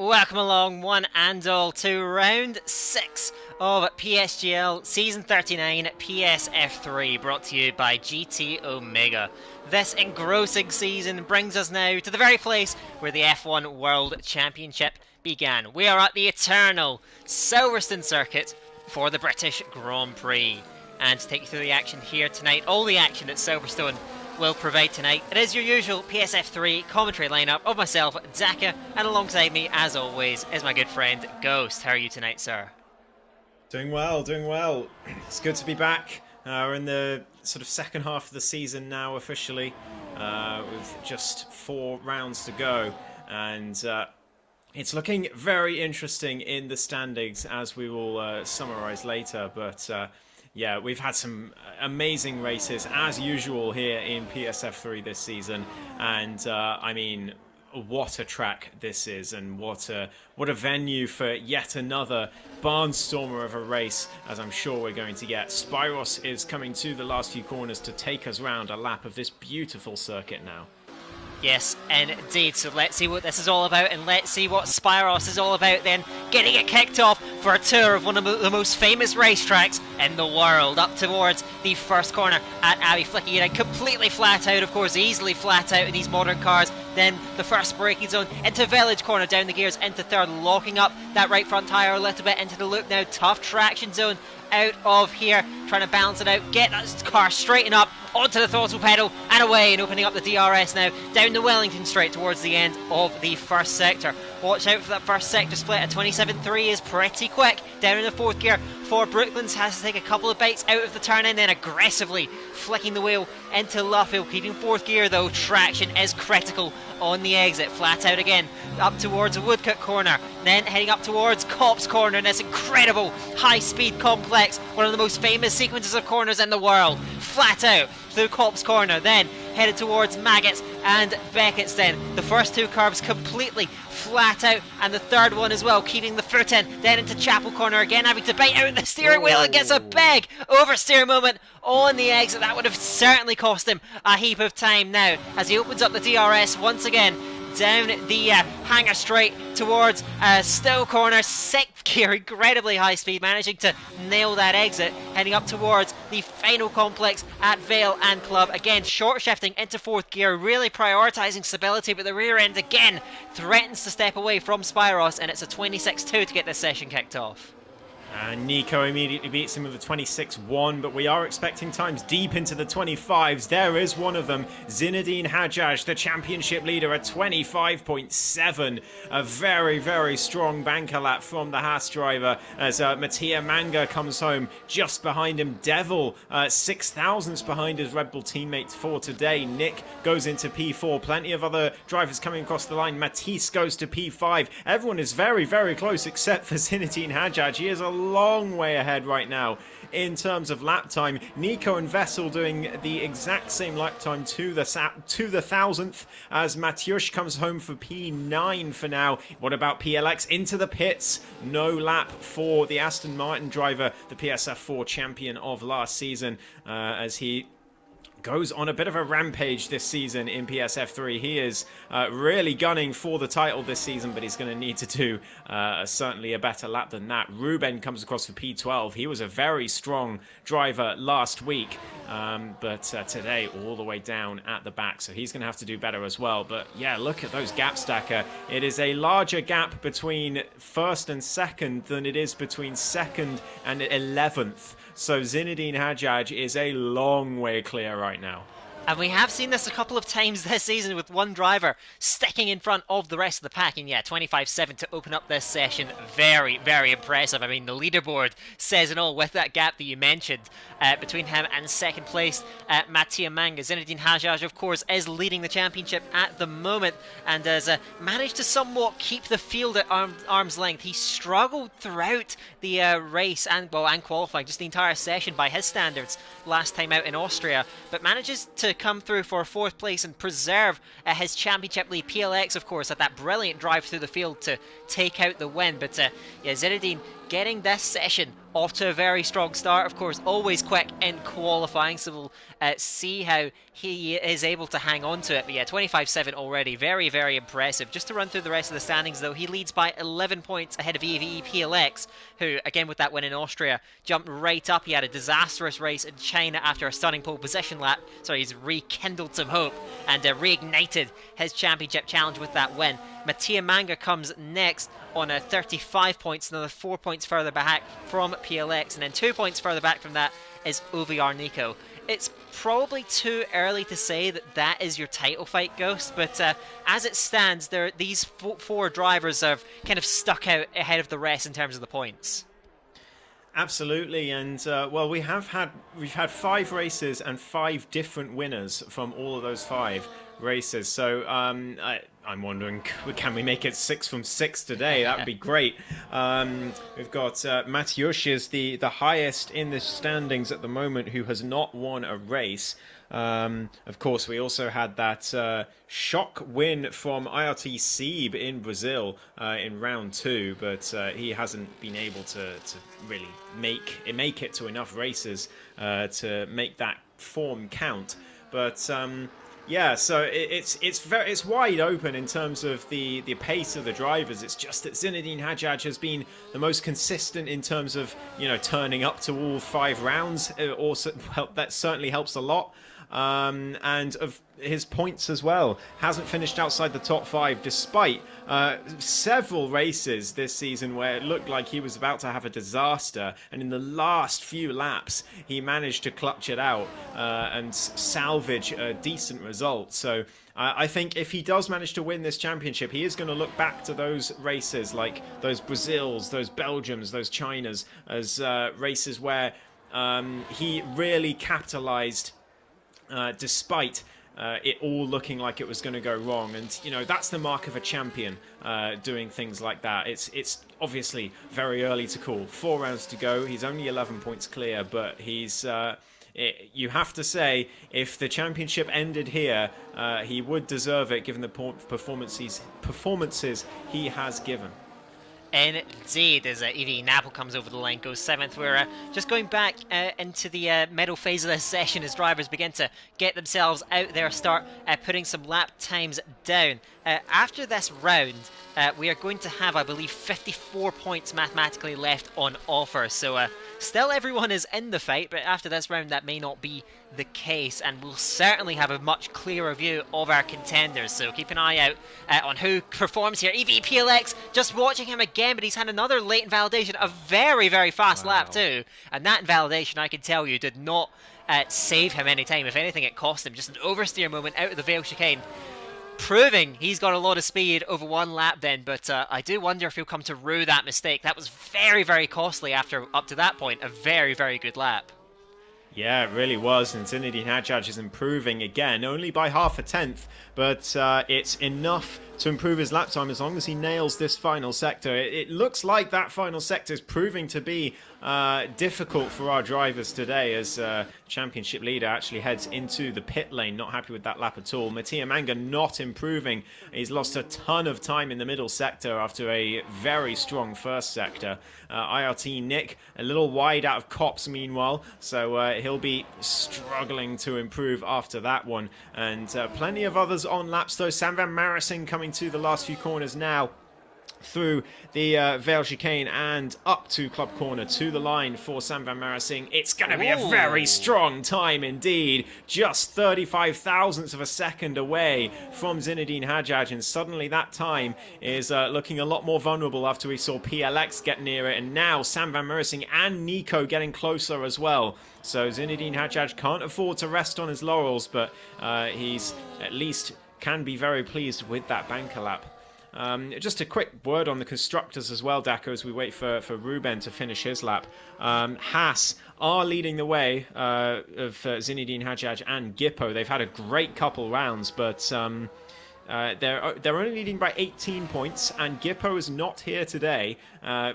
Welcome along, one and all, to round 6 of PSGL Season 39 PSF3, brought to you by GT Omega. This engrossing season brings us now to the very place where the F1 World Championship began. We are at the eternal Silverstone circuit for the British Grand Prix. And to take you through the action here tonight, all the action at Silverstone will provide tonight. It is your usual PSF3 commentary lineup of myself, Daka, and alongside me, as always, is my good friend Ghost. How are you tonight, sir? Doing well, doing well. It's good to be back. We're in the sort of second half of the season now officially, with just 4 rounds to go, and it's looking very interesting in the standings, as we will summarise later, but yeah, we've had some amazing races, as usual, here in PSF3 this season. And, I mean, what a track this is, and what a venue for yet another barnstormer of a race, as I'm sure we're going to get. Spyros is coming to the last few corners to take us round a lap of this beautiful circuit now. Yes, indeed. So let's see what this is all about, and let's see what Spyros is all about then. Getting it kicked off for a tour of one of the most famous racetracks in the world, up towards the first corner at Abbey Flicky, and completely flat out, of course, easily flat out in these modern cars. Then the first braking zone into Village Corner, down the gears into third, locking up that right front tyre a little bit into the loop now. Tough traction zone out of here, trying to balance it out, get that car straighten up onto the throttle pedal and away, and opening up the DRS now down the Wellington straight towards the end of the first sector. Watch out for that first sector split. A 27.3 is pretty quick down in the fourth gear for Brooklands. Has to take a couple of bites out of the turn and then aggressively flicking the wheel into Luffield, keeping fourth gear though. Traction is critical on the exit. Flat out again up towards Woodcote Corner, then heading up towards Copse Corner in this incredible high speed complex, one of the most famous sequences of corners in the world. Flat out through Copse Corner, then headed towards Maggots and Beckett's. Then the first 2 curves completely flat out, and the third one as well, keeping the foot in, then into Chapel Corner again, having to bite out the steering wheel, and gets a big oversteer moment on the exit. That would have certainly cost him a heap of time now, as he opens up the DRS once again down the hangar straight towards Still Corner. 6th gear, incredibly high speed, managing to nail that exit, heading up towards the final complex at Vale and Club. Again, short shifting into 4th gear, really prioritising stability, but the rear end again threatens to step away from Spyros, and it's a 26-2 to get this session kicked off. And Nico immediately beats him with a 26-1, but we are expecting times deep into the 25s. There is one of them, Zinedine Hajjaj, the championship leader, at 25.7. A very, very strong banker lap from the Haas driver, as Mattia Manga comes home just behind him. Devil, 6 thousandths behind his Red Bull teammates for today. Nick goes into P4. Plenty of other drivers coming across the line. Matisse goes to P5. Everyone is very, very close except for Zinedine Hajjaj. He is a long way ahead right now in terms of lap time. Nico and Vessel doing the exact same lap time to the thousandth, as Mathieusz comes home for P9 for now. What about PLX into the pits? No lap for the Aston Martin driver, the PSF4 champion of last season, as he goes on a bit of a rampage this season in PSF3. He is really gunning for the title this season, but he's going to need to do certainly a better lap than that. Ruben comes across for P12. He was a very strong driver last week, but today all the way down at the back, so he's going to have to do better as well. But yeah, look at those gap stacker. It is a larger gap between first and second than it is between second and 11th. So Zinedine Hajjaj is a long way clear right now. And we have seen this a couple of times this season, with one driver sticking in front of the rest of the pack. And yeah, 25-7 to open up this session. Very, very impressive. I mean, the leaderboard says it all with that gap that you mentioned between him and second place Mattia Manga. Zinedine Hajjaj, of course, is leading the championship at the moment, and has managed to somewhat keep the field at arm's length. He struggled throughout the race and qualifying, just the entire session by his standards last time out in Austria, but manages to come through for 4th place and preserve his championship lead. PLX, of course, had that brilliant drive through the field to take out the win, but yeah, Zinedine getting this session off to a very strong start. Of course, always quick in qualifying, so we'll see how he is able to hang on to it. But yeah, 25-7 already. Very, very impressive. Just to run through the rest of the standings, though, he leads by 11 points ahead of EVE PLX, who, again, with that win in Austria, jumped right up. He had a disastrous race in China after a stunning pole position lap. So he's rekindled some hope and reignited his championship challenge with that win. Mattia Manga comes next on 35 points, another 4 points further back from PLX, and then 2 points further back from that is OVR Nico. It's probably too early to say that is your title fight, Ghost, but as it stands, these four drivers have kind of stuck out ahead of the rest in terms of the points. Absolutely, and well, we've had 5 races and 5 different winners from all of those 5 races. So I'm wondering, can we make it 6 from 6 today? That would be great. We've got Mateusz is the highest in the standings at the moment, who has not won a race. Of course, we also had that shock win from IRT Sieb in Brazil in round 2, but he hasn't been able to really make it to enough races to make that form count. But yeah, so it's wide open in terms of the pace of the drivers. It's just that Zinedine Hajjaj has been the most consistent in terms of turning up to all 5 rounds. Also, that certainly helps a lot. And of his points as well, hasn't finished outside the top 5 despite several races this season where it looked like he was about to have a disaster, and in the last few laps he managed to clutch it out and salvage a decent result. So I think if he does manage to win this championship, he is going to look back to those races, like those Brazils, those Belgiums, those Chinas, as races where he really capitalized despite it all looking like it was going to go wrong. And that's the mark of a champion, doing things like that. It's obviously very early to call. 4 rounds to go. He's only 11 points clear, but he's you have to say, if the championship ended here, he would deserve it given the performances he has given. Indeed, as EV Napple comes over the line, goes 7th. We're just going back into the middle phase of this session as drivers begin to get themselves out there, start putting some lap times down. After this round, we are going to have, I believe, 54 points mathematically left on offer. So still everyone is in the fight, but after this round that may not be the case, and we'll certainly have a much clearer view of our contenders. So keep an eye out on who performs here. EVPLX, just watching him again, but he's had another late invalidation, a very, very fast lap too. And that invalidation, I can tell you, did not save him any time. If anything, it cost him just an oversteer moment out of the Vale chicane, proving he's got a lot of speed over 1 lap then. But I do wonder if he'll come to rue that mistake. That was very, very costly after, up to that point, a very, very good lap. Yeah, it really was, and Zinedine Hajjaj is improving again, only by half a tenth, but it's enough to improve his lap time as long as he nails this final sector. It looks like that final sector is proving to be difficult for our drivers today, as championship leader actually heads into the pit lane, not happy with that lap at all. Mattia Manga not improving. He's lost a ton of time in the middle sector after a very strong first sector. IRT Nick a little wide out of Cops meanwhile, so he'll be struggling to improve after that one. And plenty of others on laps though. Sam Van Marissing coming to the last few corners now, through the Vale chicane and up to Club Corner, to the line for Sam Van Marissing. It's going to be a very strong time indeed. Just 35 thousandths of a second away from Zinedine Hajjaj, and suddenly that time is looking a lot more vulnerable after we saw PLX get near it, and now Sam Van Marissing and Nico getting closer as well. So Zinedine Hajjaj can't afford to rest on his laurels, but he's at least can be very pleased with that banker lap. Just a quick word on the constructors as well, Daco, as we wait for Ruben to finish his lap. Haas are leading the way of Zinedine Hajjaj and Gippo. They've had a great couple rounds, but They're only leading by 18 points, and Gippo is not here today.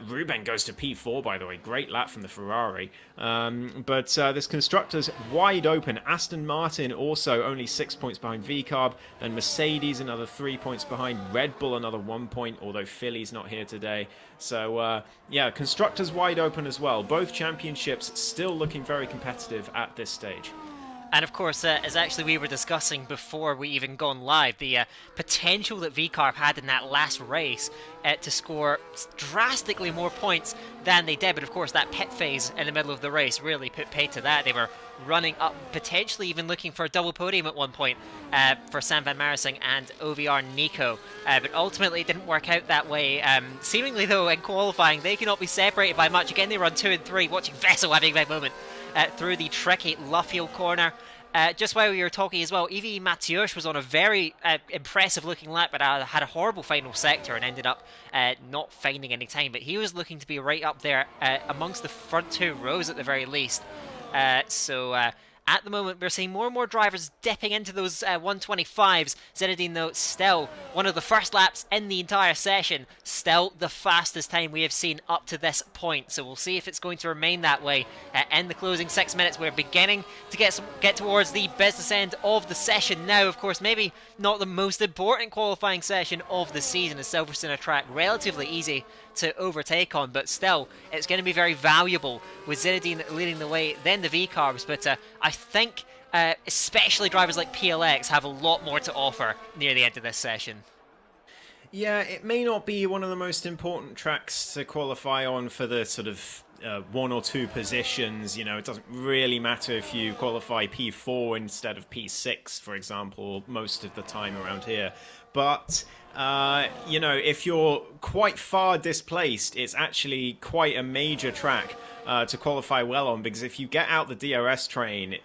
Ruben goes to P4, by the way. Great lap from the Ferrari. But this constructor's wide open. Aston Martin also only 6 points behind VCarb, and Mercedes another 3 points behind. Red Bull another 1 point, although Philly's not here today. So yeah, constructors wide open as well. Both championships still looking very competitive at this stage. And of course, as actually we were discussing before we even gone live, the potential that VCarb had in that last race to score drastically more points than they did. But of course, that pit phase in the middle of the race really put paid to that. They were running up, potentially even looking for a double podium at one point for Sam van Marsing and OVR Nico. But ultimately, it didn't work out that way. Seemingly, though, in qualifying, they cannot be separated by much. Again, they run 2 and 3, watching Vessel having a big moment through the tricky Luffield corner. Just while we were talking as well, Evie Mathieusz was on a very impressive looking lap, but had a horrible final sector and ended up not finding any time. But he was looking to be right up there amongst the front 2 rows at the very least. At the moment, we're seeing more and more drivers dipping into those 125s. Zinedine, though, still one of the first laps in the entire session. Still the fastest time we have seen up to this point. So we'll see if it's going to remain that way in the closing 6 minutes. We're beginning to get towards the business end of the session now. Of course, maybe not the most important qualifying session of the season, as Silverstone, a track relatively easy to overtake on, but still it's going to be very valuable with Zinedine leading the way, then the VCarbs. But I think especially drivers like PLX have a lot more to offer near the end of this session. Yeah, it may not be one of the most important tracks to qualify on for the sort of 1 or 2 positions. You know, it doesn't really matter if you qualify P4 instead of P6, for example, most of the time around here. But you know, if you're quite far displaced, it's actually quite a major track to qualify well on, because if you get out the DRS train,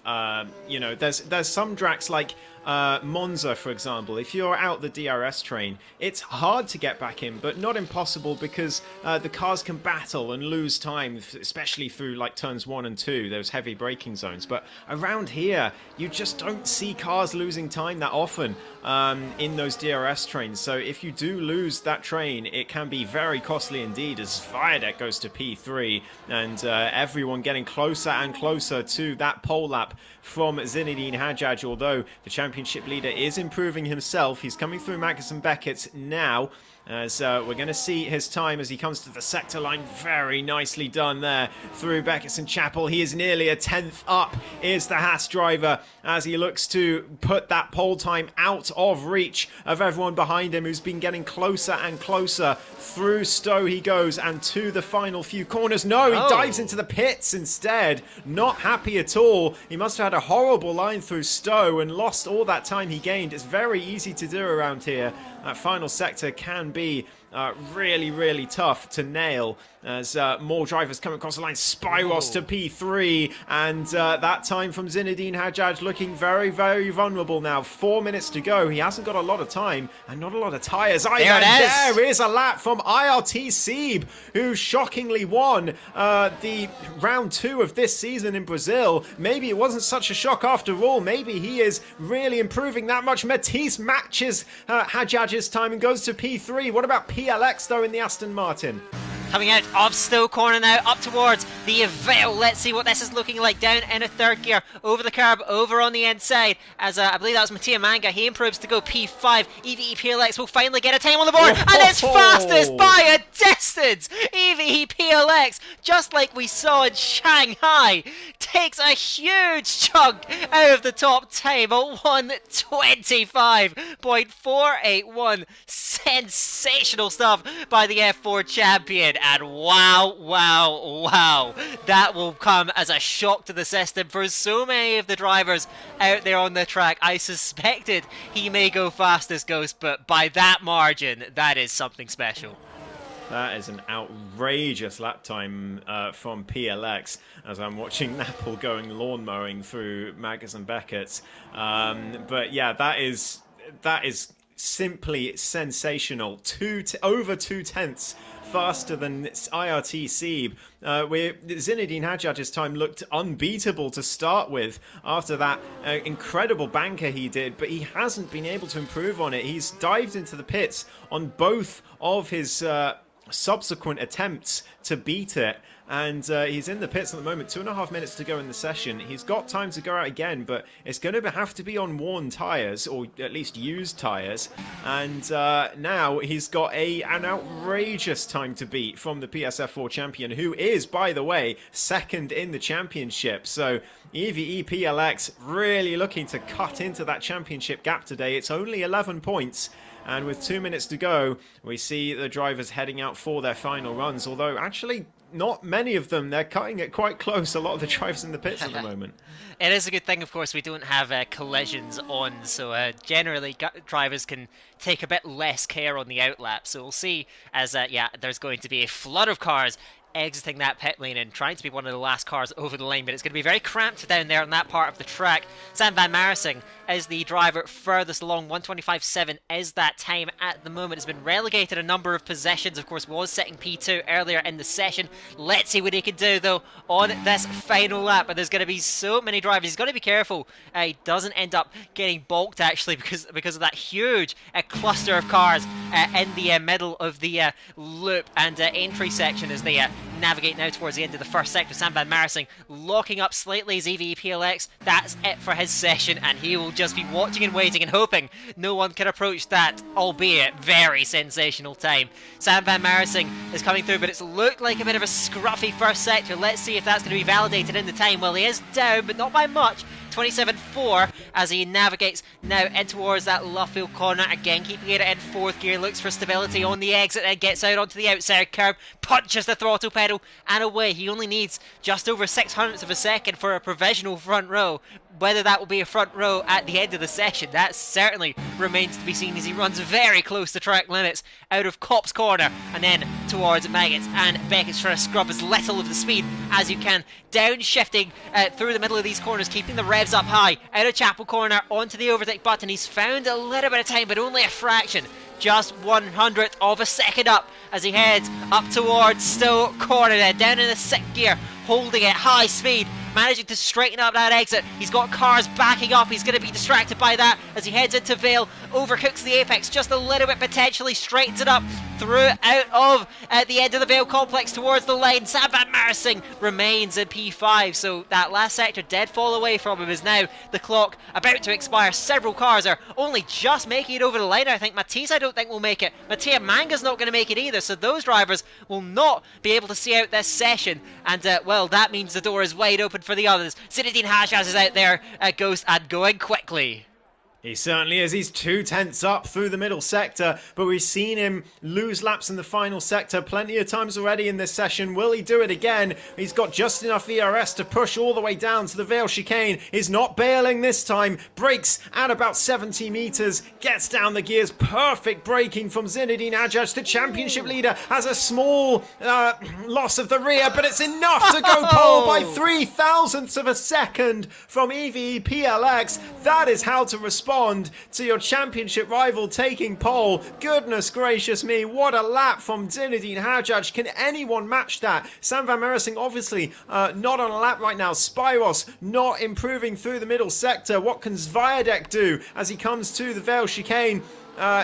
you know, there's some tracks like Monza, for example. If you're out the DRS train, it's hard to get back in, but not impossible, because the cars can battle and lose time, especially through like turns 1 and 2, those heavy braking zones. But around here, you just don't see cars losing time that often in those DRS trains. So if you do lose that train, it can be very costly indeed, as Viaduct goes to P3, and everyone getting closer and closer to that pole lap from Zinedine Hajjaj. Although the championship leader is improving himself, he's coming through Magnussen Beckett now, as we're going to see his time as he comes to the sector line. Very nicely done there through Beckett and Chapel. He is nearly a 10th up, is the Haas driver, as he looks to put that pole time out of reach of everyone behind him, who's been getting closer and closer. Through Stowe he goes, and to the final few corners. No, he dives into the pits instead. Not happy at all. He must have had a horrible line through Stowe and lost all that time he gained. It's very easy to do around here. That final sector can be really, really tough to nail, as more drivers come across the line. Spyros to P3, and that time from Zinedine Hajjaj looking very, very vulnerable now. 4 minutes to go. He hasn't got a lot of time and not a lot of tyres either. There is a lap from IRT Seeb, who shockingly won the round 2 of this season in Brazil. Maybe it wasn't such a shock after all. Maybe he is really improving that much. Matisse matches Hajjaj's time and goes to P3. What about PLX though in the Aston Martin? Coming out of Stowe corner now, up towards the Vale. Let's see what this is looking like down in a third gear. Over the curb, over on the inside, as I believe that was Mattia Manga. He improves to go P5. EVE PLX will finally get a time on the board, and it's fastest by a distance. EVE PLX, just like we saw in Shanghai, takes a huge chunk out of the top time at 1:25.481. Sensational stuff by the F4 champion. And wow, that will come as a shock to the system for so many of the drivers out there on the track. I suspected he may go fastest, Ghost, but by that margin, that is something special. That is an outrageous lap time from PLX, as I'm watching Napple going lawn mowing through Magus and Beckett. But yeah, that is simply sensational. Over 2 tenths faster than IRT Seeb. Zinedine Hajjaj's time looked unbeatable to start with after that incredible banker he did, but he hasn't been able to improve on it. He's dived into the pits on both of his subsequent attempts to beat it, and he's in the pits at the moment. 2.5 minutes to go in the session. He's got time to go out again, but it's going to have to be on worn tyres, or at least used tyres, and now he's got an outrageous time to beat from the PSF4 champion, who is, by the way, second in the championship. So EVE PLX really looking to cut into that championship gap today. It's only 11 points. And with 2 minutes to go, we see the drivers heading out for their final runs. Although, actually, not many of them. They're cutting it quite close, a lot of the drivers in the pits at the moment. It is a good thing, of course, we don't have collisions on. So generally, drivers can take a bit less care on the outlap. So we'll see as, there's going to be a flood of cars exiting that pit lane and trying to be one of the last cars over the lane, but it's going to be very cramped down there on that part of the track. Sam van Marsing is the driver furthest along. 1:25.7 is that time at the moment. Has been relegated a number of positions. Of course, was sitting P2 earlier in the session. Let's see what he can do though on this final lap. But there's going to be so many drivers. He's got to be careful he doesn't end up getting balked actually because of that huge cluster of cars in the middle of the loop and entry section as they navigate now towards the end of the first sector. Sam van Marsing locking up slightly his EVE PLX. That's it for his session, and he will just be watching and waiting and hoping no one can approach that, albeit very sensational time. Sam van Marsing is coming through, but it's looked like a bit of a scruffy first sector. Let's see if that's going to be validated in the time. Well, he is down, but not by much. 27.4 as he navigates now in towards that Luffield corner, again keeping it in fourth gear, looks for stability on the exit and gets out onto the outside curb, punches the throttle pedal and away. He only needs just over 600ths of a second for a provisional front row. Whether that will be a front row at the end of the session, that certainly remains to be seen as he runs very close to track limits out of Cop's corner and then towards Maggots, and Beckett's trying to scrub as little of the speed as you can, downshifting through the middle of these corners, keeping the revs up high, out of Chapel corner onto the overtake button. He's found a little bit of time, but only a fraction, just 100th of a second up as he heads up towards Stowe corner there, down in the 6th gear, holding it high speed, managing to straighten up that exit. He's got cars backing up. He's going to be distracted by that as he heads into Vale, overcooks the apex just a little bit, potentially straightens it up through out of the end of the Vale complex towards the line. Sam van Marsing remains in P5, so that last sector did fall away from him. Is now the clock about to expire. Several cars are only just making it over the line. I think Matisse, I don't think will make it. Mattia Manga's not going to make it either, so those drivers will not be able to see out this session, and well, that means the door is wide open for the others. Zinedine Hajjaj is out there, Ghost, and going quickly. He certainly is. He's 2/10 up through the middle sector, but we've seen him lose laps in the final sector plenty of times already in this session. Will he do it again? He's got just enough ERS to push all the way down to the Vale chicane. He's not bailing this time. Brakes at about 70 meters. Gets down the gears. Perfect braking from Zinedine Hajjaj. The championship leader has a small loss of the rear, but it's enough to go pole by 3,000ths of a second from EVE PLX. That is how to respond to your championship rival taking pole. Goodness gracious me, what a lap from Zinedine Hajjaj. Can anyone match that? Sam van Marsing obviously not on a lap right now. Spyros not improving through the middle sector. What can Zviadek do as he comes to the Vale chicane?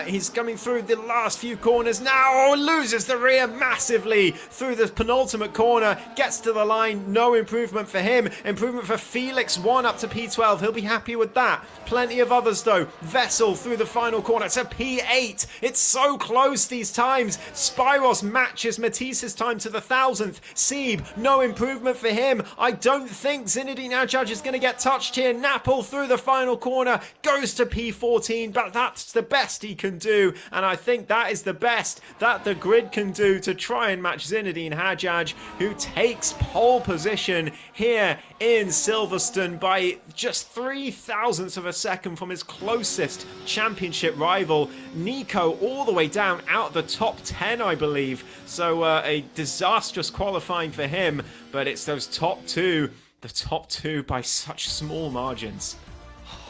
He's coming through the last few corners now. Loses the rear massively through the penultimate corner. Gets to the line. No improvement for him. Improvement for Felix 1 up to P12. He'll be happy with that. Plenty of others though. Vessel through the final corner to P8. It's so close these times. Spyros matches Matisse's time to the 1,000th. Seeb, no improvement for him. I don't think Zinedine Hajjaj is going to get touched here. Napple through the final corner. Goes to P14, but that's the best he can do, and I think that is the best that the grid can do to try and match Zinedine Hajjaj, who takes pole position here in Silverstone by just 3,000ths of a second from his closest championship rival. Nico all the way down out the top 10, I believe, so a disastrous qualifying for him, but it's those top two, the top two by such small margins.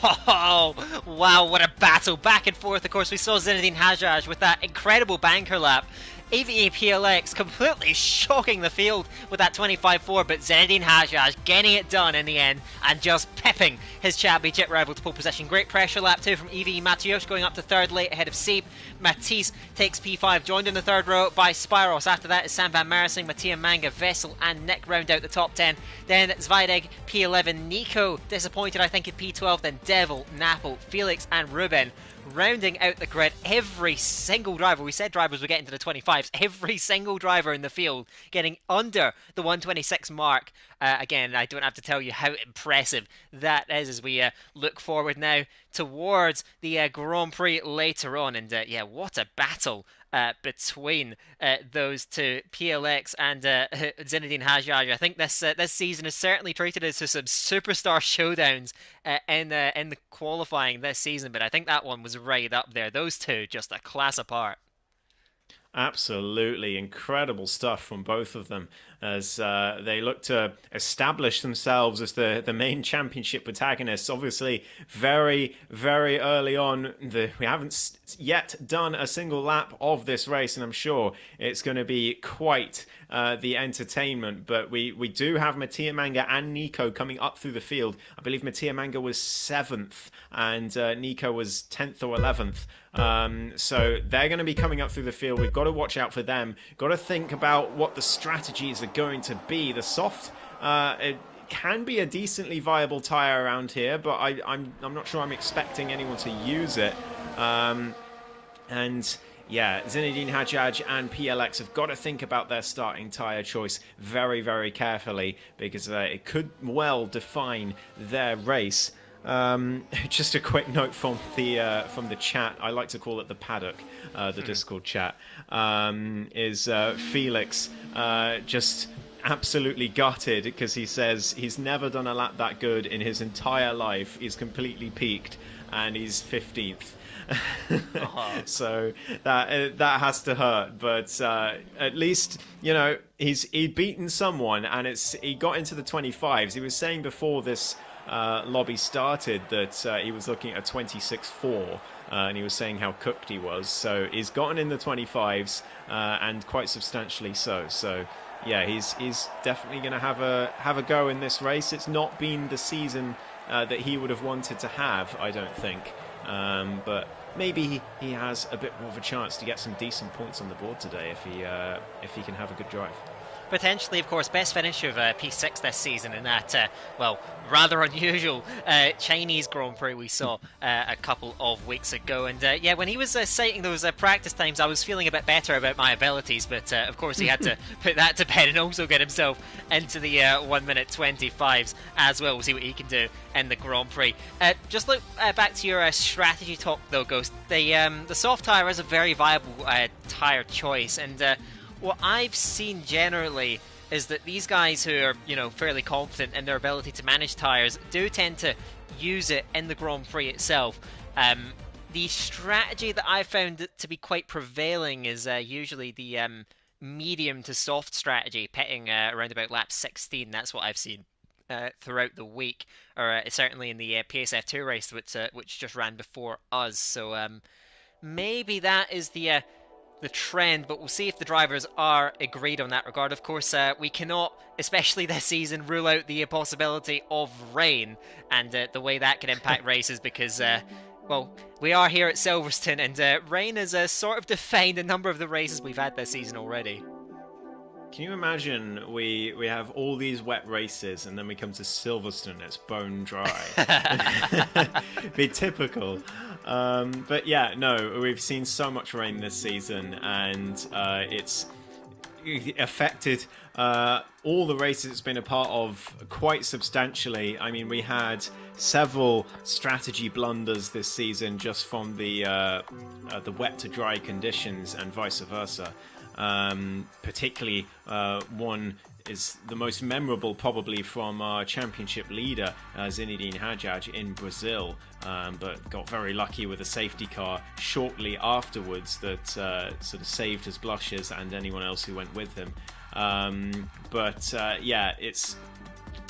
Oh, wow, what a battle. Back and forth, of course, we saw Zinedine Hajjaj with that incredible banker lap AVE PLX completely shocking the field with that 25-4, but Zinedine Hajjaj getting it done in the end and just pipping his championship rival to pole position. Great pressure lap too from EVE Mateusz, going up to third late ahead of Sieb. Matisse takes P5, joined in the third row by Spyros. After that is Sam van Mersing, Mattia Manga, Vessel and Nick round out the top 10. Then Zweideg, P11, Nico disappointed I think in P12, then Devil, Napple, Felix and Ruben. Rounding out the grid, every single driver, we said drivers were getting to the 25s, every single driver in the field getting under the 126 mark. Again, I don't have to tell you how impressive that is as we look forward now towards the Grand Prix later on. And yeah, what a battle between those two, PLX and Zinedine Hajjaj. I think this season is certainly treated as some superstar showdowns in the qualifying this season, but I think that one was right up there. Those two just a class apart. Absolutely incredible stuff from both of them as they look to establish themselves as the main championship protagonists. Obviously, very, very early on, we haven't yet done a single lap of this race, and I'm sure it's going to be quite the entertainment. But we do have Mattia Manga and Nico coming up through the field. I believe Mattia Manga was 7th and Nico was 10th or 11th. So they're going to be coming up through the field. We've got to watch out for them. Got to think about what the strategies are going to be. The soft, it can be a decently viable tyre around here, but I'm not sure I'm expecting anyone to use it. And yeah, Zinedine Hajjaj and PLX have got to think about their starting tyre choice very, very carefully because it could well define their race. Just a quick note from the chat. I like to call it the paddock, the Discord chat. Is Felix just absolutely gutted because he says he's never done a lap that good in his entire life. He's completely peaked and he's 15th. So that has to hurt, but at least he'd beaten someone, and he got into the 25s. He was saying before this lobby started that he was looking at a 26.4, and he was saying how cooked he was. So he's gotten in the 25s, and quite substantially so. So yeah, he's definitely going to have a go in this race. It's not been the season that he would have wanted to have, I don't think. But maybe he has a bit more of a chance to get some decent points on the board today if he can have a good drive. Potentially, of course, best finish of P6 this season in that, rather unusual Chinese Grand Prix we saw a couple of weeks ago. And yeah, when he was citing those practice times, I was feeling a bit better about my abilities, but of course he had to put that to bed and also get himself into the 1 minute 25s as well. We'll see what he can do in the Grand Prix. Just look back to your strategy talk though, Ghost. The soft tyre is a very viable tyre choice, and what I've seen generally is that these guys who are, fairly confident in their ability to manage tyres do tend to use it in the Grand Prix itself. The strategy that I found to be quite prevailing is usually the medium to soft strategy, pitting around about lap 16. That's what I've seen throughout the week, or certainly in the PSF2 race, which just ran before us. So maybe that is the trend, but we'll see if the drivers are agreed on that regard. Of course, we cannot, especially this season, rule out the possibility of rain and the way that can impact races because, we are here at Silverstone and rain has sort of defined a number of the races we've had this season already. Can you imagine we have all these wet races and then we come to Silverstone and it's bone dry? Be typical. But yeah, no, we've seen so much rain this season and it's affected all the races it's been a part of quite substantially. I mean, we had several strategy blunders this season just from the wet to dry conditions and vice versa. Particularly one is the most memorable probably from our championship leader Zinedine Hajjaj in Brazil, but got very lucky with a safety car shortly afterwards that sort of saved his blushes and anyone else who went with him. Yeah, it's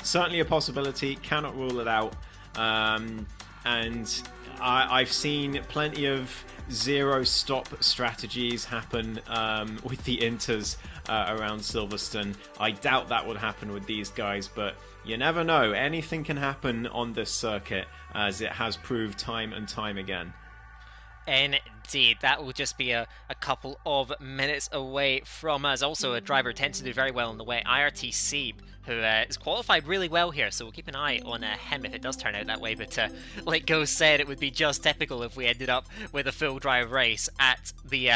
certainly a possibility, cannot rule it out. And I've seen plenty of zero stop strategies happen with the Inters around Silverstone. I doubt that would happen with these guys, but you never know. Anything can happen on this circuit, as it has proved time and time again. Indeed, that will just be a couple of minutes away from us. Also, a driver who tends to do very well in the wet, IRT Seeb, who is qualified really well here, so we'll keep an eye on him if it does turn out that way. But like Ghost said, it would be just typical if we ended up with a full drive race at the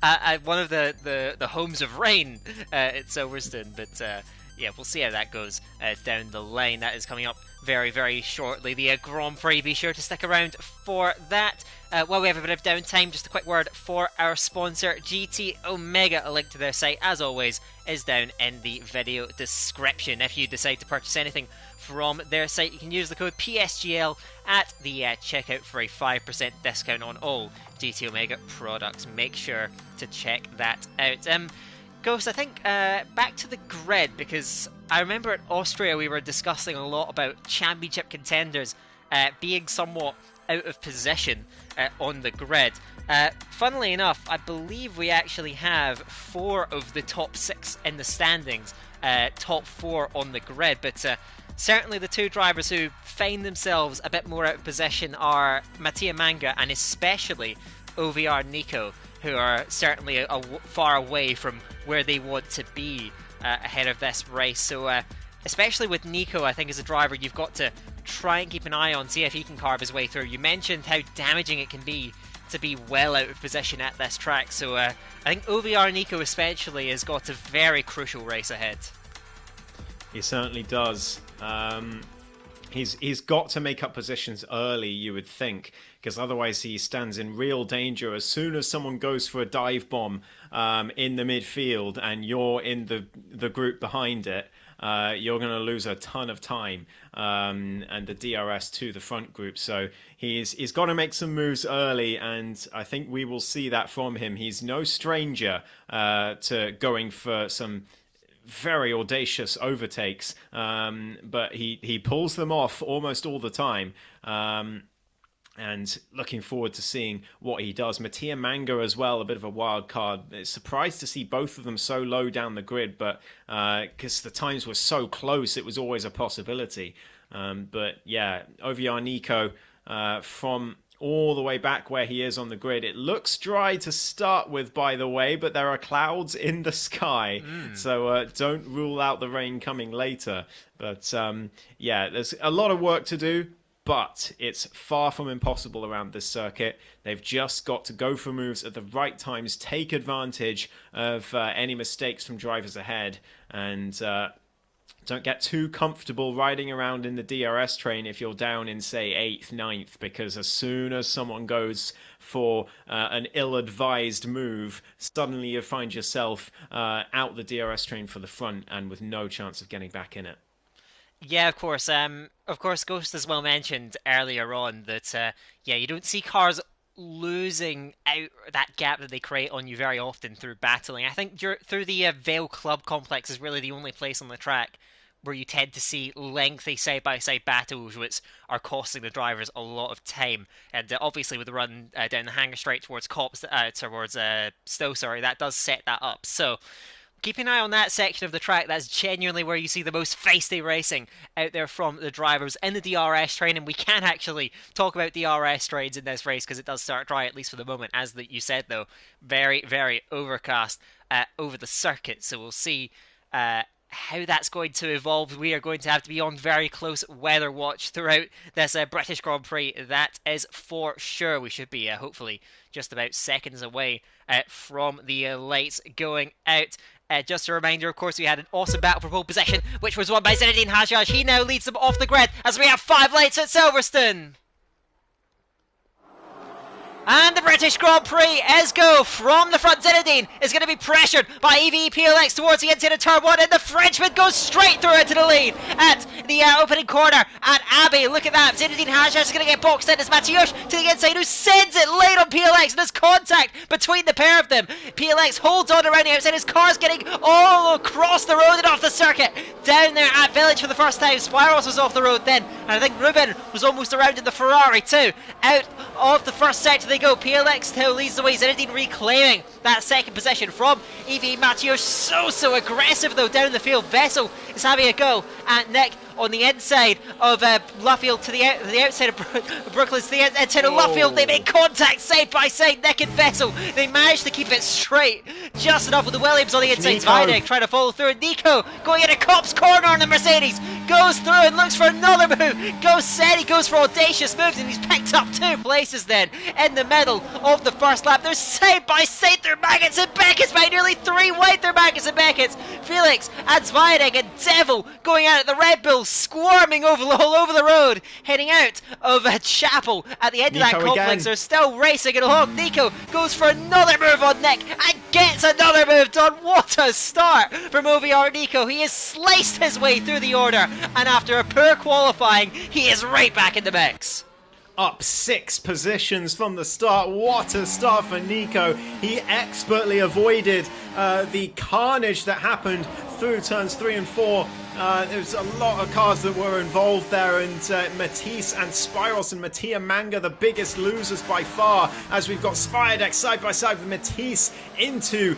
at one of the homes of rain at Silverstone. But yeah, we'll see how that goes down the line. That is coming up very, very shortly. The Grand Prix, be sure to stick around for that. While we have a bit of downtime, just a quick word for our sponsor, GT Omega. A link to their site, as always, is down in the video description. If you decide to purchase anything from their site, you can use the code PSGL at the checkout for a 5% discount on all GT Omega products. Make sure to check that out. Ghost, I think back to the grid, because I remember at Austria we were discussing a lot about championship contenders being somewhat out of position on the grid. Funnily enough, I believe we actually have 4 of the top 6 in the standings, top 4 on the grid, but certainly the 2 drivers who find themselves a bit more out of position are Mattia Manga and especially OVR Nico, who are certainly far away from where they want to be ahead of this race. So especially with Nico, I think as a driver you've got to try and keep an eye on, see if he can carve his way through. You mentioned how damaging it can be to be well out of position at this track, so I think OVR Nico especially has got a very crucial race ahead. He certainly does. He's got to make up positions early, you would think, because otherwise he stands in real danger. As soon as someone goes for a dive bomb in the midfield and you're in the group behind it, you're going to lose a ton of time and the DRS to the front group. So he's got to make some moves early, and I think we will see that from him. He's no stranger to going for some very audacious overtakes, but he pulls them off almost all the time. And looking forward to seeing what he does. Mattia Manga as well, a bit of a wild card. It's surprised to see both of them so low down the grid, but because the times were so close, it was always a possibility. But yeah, OVR Nico from all the way back where he is on the grid. It looks dry to start with, by the way, but there are clouds in the sky, so don't rule out the rain coming later. But yeah, there's a lot of work to do, but it's far from impossible around this circuit. They've just got to go for moves at the right times, take advantage of any mistakes from drivers ahead, and don't get too comfortable riding around in the DRS train if you're down in, say, 8th, 9th, because as soon as someone goes for an ill-advised move, suddenly you find yourself out the DRS train for the front and with no chance of getting back in it. Yeah, of course. Ghost as well mentioned earlier on that yeah, you don't see cars losing out that gap that they create on you very often through battling. I think through the Vale Club complex is really the only place on the track where you tend to see lengthy side-by-side battles which are costing the drivers a lot of time. And obviously with the run down the hangar straight towards Stowe, that does set that up. So keep an eye on that section of the track. That's genuinely where you see the most feisty racing out there from the drivers in the DRS train. And we can actually talk about DRS trains in this race because it does start dry, at least for the moment. As you said, though, very, very overcast over the circuit. So we'll see how that's going to evolve. We are going to have to be on very close weather watch throughout this British Grand Prix. That is for sure. We should be hopefully just about seconds away from the lights going out. Just a reminder, of course, we had an awesome battle for pole position, which was won by Zinedine Hajjaj. He now leads them off the grid as we have 5 lights at Silverstone. And the British Grand Prix is go from the front. Zinedine is going to be pressured by EVE PLX towards the inside of turn 1, and the Frenchman goes straight through into the lead at the opening corner, and Abbey, look at that, Zinedine Hajjaj is going to get boxed in as Mateusz to the inside, who sends it late on PLX, and there's contact between the pair of them. PLX holds on around the outside, his car's getting all across the road and off the circuit, down there at Village for the first time. Spyros was off the road then, and I think Ruben was almost around in the Ferrari too. Out of the first sector they go. PLX still leads the way, Zinedine reclaiming that second position from EV Mateusz. So aggressive though down the field. Vessel is having a go at Nick on the inside of Luffield to the outside of Brooklyn, to the inside of Luffield. They make contact side by side, Nick and Vessel. They manage to keep it straight, just enough with the Williams on the inside. Zvidek trying to follow through. Nico going into Cop's corner on the Mercedes, goes through and looks for another move. He goes for audacious moves, and he's picked up 2 places then in the middle of the first lap. They're side by side through Maggots and Beckett's, by nearly 3 wide through Maggots and Beckett's. Felix and Zvidek and Devil going out at the Red Bull, squirming all over the road, heading out of Chapel at the end of that complex. Again. They're still racing it along. Nico goes for another move on Nick and gets another move done. What a start from OVR Nico. He has sliced his way through the order, and after a poor qualifying, he is right back in the mix. Up 6 positions from the start. What a start for Nico. He expertly avoided the carnage that happened through turns 3 and 4. There was a lot of cars that were involved there, and Matisse and Spyros and Mattia Manga the biggest losers by far, as we've got Spydeck side by side with Matisse into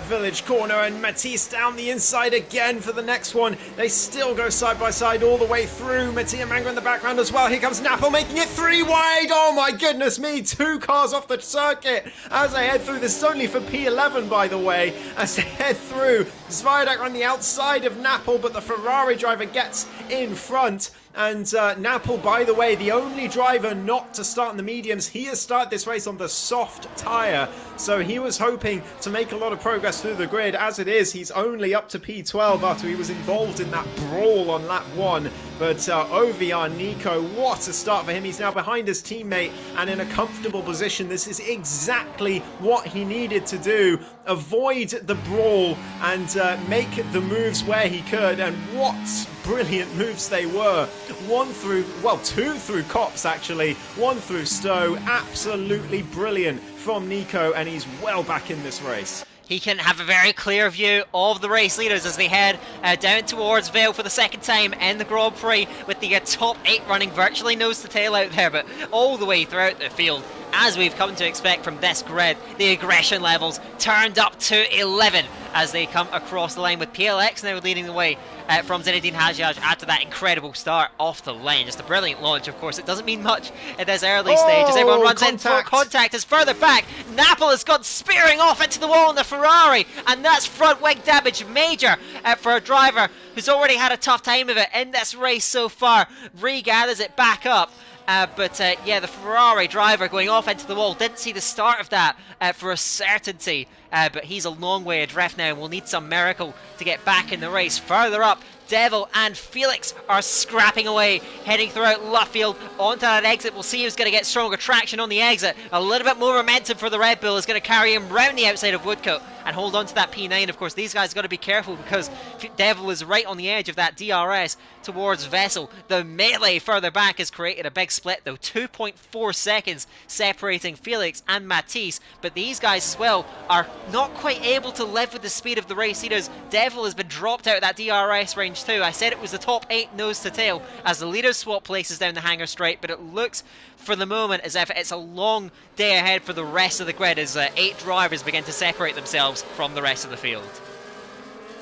Village Corner, and Matisse down the inside again for the next one. They still go side by side all the way through. Mattia Manga in the background as well. Here comes Napple making it 3 wide. Oh my goodness me, 2 cars off the circuit as they head through. This is only for P11, by the way, as they head through. Spydeck on the outside of Napple, but the Ferrari driver gets in front. And Napple, by the way, the only driver not to start in the mediums. He has started this race on the soft tyre, so he was hoping to make a lot of progress through the grid. As it is, he's only up to P12 after he was involved in that brawl on lap 1. But OVR Nico, what a start for him. He's now behind his teammate and in a comfortable position. This is exactly what he needed to do. Avoid the brawl and make the moves where he could. And what brilliant moves they were. 2 through Cops actually, 1 through Stowe. Absolutely brilliant from Nico, and he's well back in this race. He can have a very clear view of the race leaders as they head down towards Vale for the second time in the Grand Prix, with the top 8 running virtually nose to tail out there, but all the way throughout the field, as we've come to expect from this grid. The aggression levels turned up to 11 as they come across the line, with PLX now leading the way from Zinedine Hajjaj after that incredible start off the lane. Just a brilliant launch. Of course, it doesn't mean much at this early stage as everyone runs in for contact. Is further back. Napple has gone spearing off into the wall in the Ferrari, and that's front wing damage major for a driver who's already had a tough time of it in this race so far. Regathers it back up. Yeah, the Ferrari driver going off into the wall. Didn't see the start of that for a certainty. But he's a long way adrift now, and will need some miracle to get back in the race. Further up, Devil and Felix are scrapping away, heading throughout Luffield onto that exit. We'll see who's going to get stronger traction on the exit. A little bit more momentum for the Red Bull is going to carry him round the outside of Woodcote and hold on to that P9. Of course, these guys got to be careful because Devil is right on the edge of that DRS towards Vessel. The melee further back has created a big split though, 2.4 seconds separating Felix and Matisse. But these guys as well are not quite able to live with the speed of the race leaders. Devil has been dropped out of that DRS range too. I said it was the top 8 nose to tail as the leaders swap places down the hangar straight, but it looks for the moment as if it's a long day ahead for the rest of the grid as 8 drivers begin to separate themselves from the rest of the field.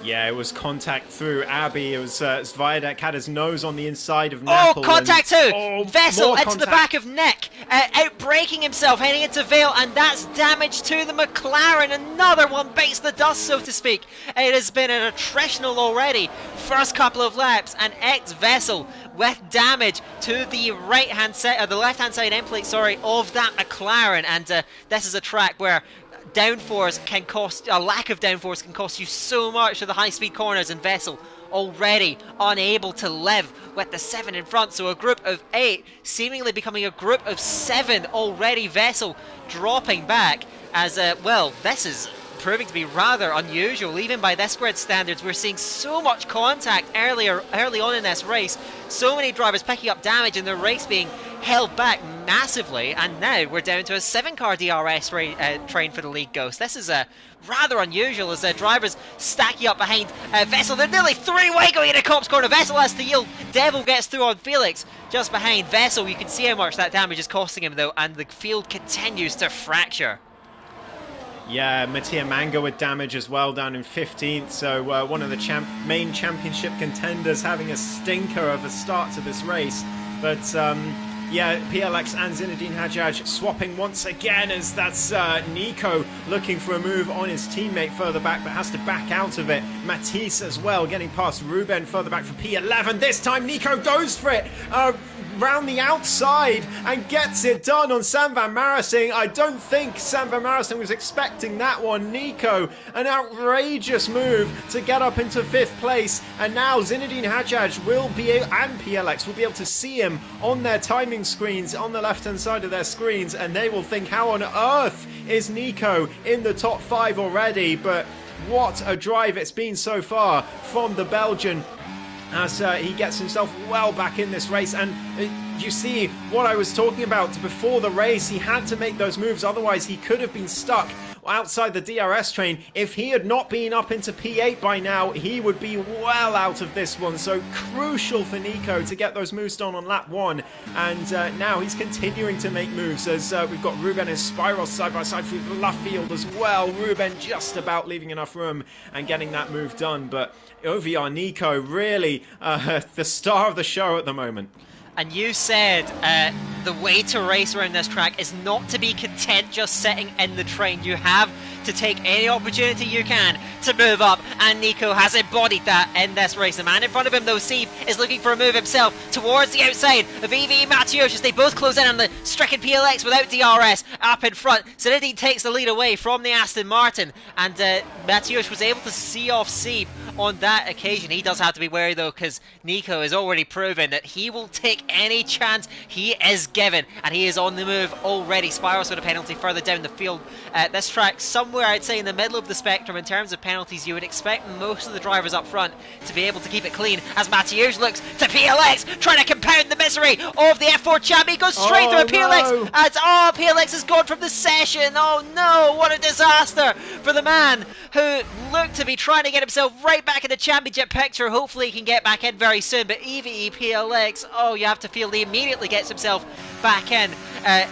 Yeah, it was contact through Abbey. It was Zvidek had his nose on the inside of Napple. Oh, contact too! Vessel into the back of Nick, outbraking himself, heading into Vale, and that's damage to the McLaren. Another one bites the dust, so to speak. It has been an attritional already. First couple of laps, and ex-Vessel with damage to the right-hand side, the left-hand side end plate, sorry, of that McLaren. And this is a track where downforce can cost, a lack of downforce can cost you so much to the high-speed corners, and Vessel already unable to live with the 7 in front. So a group of 8 seemingly becoming a group of 7 already. Vessel dropping back as well. This is proving to be rather unusual, even by this grid standards. We're seeing so much contact early on in this race, so many drivers picking up damage and the race being held back massively, and now we're down to a 7-car DRS train for the lead Ghost. This is rather unusual as drivers stacking up behind Vessel. They're nearly three-way going into Copse Corner. Vessel has to yield. Devil gets through on Felix just behind Vessel. You can see how much that damage is costing him though, and the field continues to fracture. Yeah, Mattia Mango with damage as well, down in 15th. So one of the main championship contenders having a stinker of a start to this race. But yeah, PLX and Zinedine Hajjaj swapping once again, as that's Nico looking for a move on his teammate further back, but has to back out of it. Matisse as well, getting past Ruben further back for P11. This time Nico goes for it round the outside and gets it done on Sam van Marasing. I don't think Sam van Marasing was expecting that one. Nico, an outrageous move to get up into 5th place, and now Zinedine Hajjaj will be and PLX will be able to see him on their timing screens on the left hand side of their screens, and they will think, how on earth is Nico in the top 5 already? But what a drive it's been so far from the Belgian, as he gets himself well back in this race. And you see what I was talking about before the race, he had to make those moves, otherwise he could have been stuck outside the DRS train. If he had not been up into P8 by now, he would be well out of this one. So crucial for Nico to get those moves done on lap 1, and now he's continuing to make moves, as we've got Ruben and Spyros side by side through the left field as well. Ruben just about leaving enough room and getting that move done, but OVR Nico really the star of the show at the moment. And you said the way to race around this track is not to be content just sitting in the train. You have to take any opportunity you can to move up, and Nico has embodied that in this race. The man in front of him though, Steve, is looking for a move himself towards the outside of EV Mateusz as they both close in on the stricken PLX without DRS up in front. Zinedine takes the lead away from the Aston Martin, and Mateusz was able to see off Steve on that occasion. He does have to be wary though, because Nico has already proven that he will take any chance he is given, and he is on the move already. Spyros with a penalty further down the field. This track somewhere, I'd say, in the middle of the spectrum in terms of penalties. You would expect most of the drivers up front to be able to keep it clean, as Mateusz looks to PLX, trying to compound the misery of the F4 champ. He goes straight through PLX, no. and PLX has gone from the session. Oh no, what a disaster for the man who looked to be trying to get himself right back in the championship picture. Hopefully he can get back in very soon, but EVE PLX, oh, you have to feel he immediately gets himself back in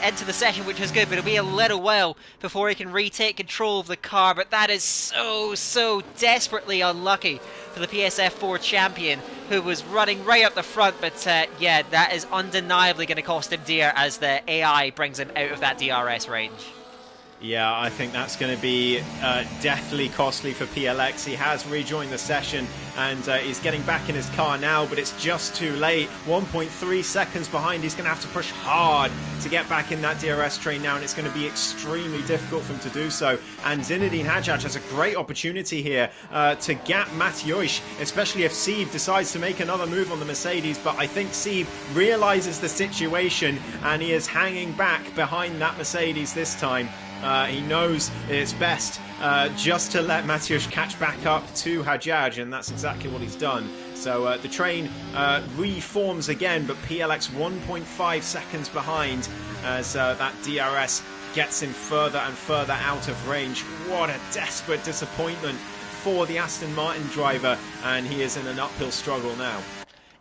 into the session, which is good, but it'll be a little while before he can retake control of the car. But that is so desperately unlucky for the PSF4 champion, who was running right up the front. But yeah, that is undeniably going to cost him dear as the AI brings him out of that DRS range. Yeah, I think that's going to be deathly costly for PLX. He has rejoined the session and he's getting back in his car now, but it's just too late. 1.3 seconds behind. He's going to have to push hard to get back in that DRS train now, and it's going to be extremely difficult for him to do so. And Zinedine Hajjaj has a great opportunity here to gap Mateusz, especially if Sieb decides to make another move on the Mercedes. But I think Sieb realizes the situation and he is hanging back behind that Mercedes this time. He knows it's best just to let Mateusz catch back up to Hajjaj, and that's exactly what he's done. So the train reforms again, but PLX 1.5 seconds behind as that DRS gets him further and further out of range. What a desperate disappointment for the Aston Martin driver, and he is in an uphill struggle now.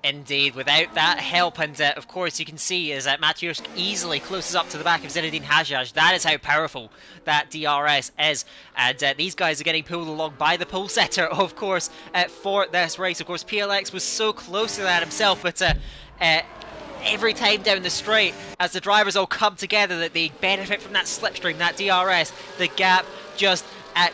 Indeed, without that help, and of course you can see is that Mateusz easily closes up to the back of Zinedine Hajjaj. That is how powerful that DRS is, and these guys are getting pulled along by the pole setter, of course, for this race. Of course, PLX was so close to that himself, but every time down the straight, as the drivers all come together, that they benefit from that slipstream, that DRS, the gap just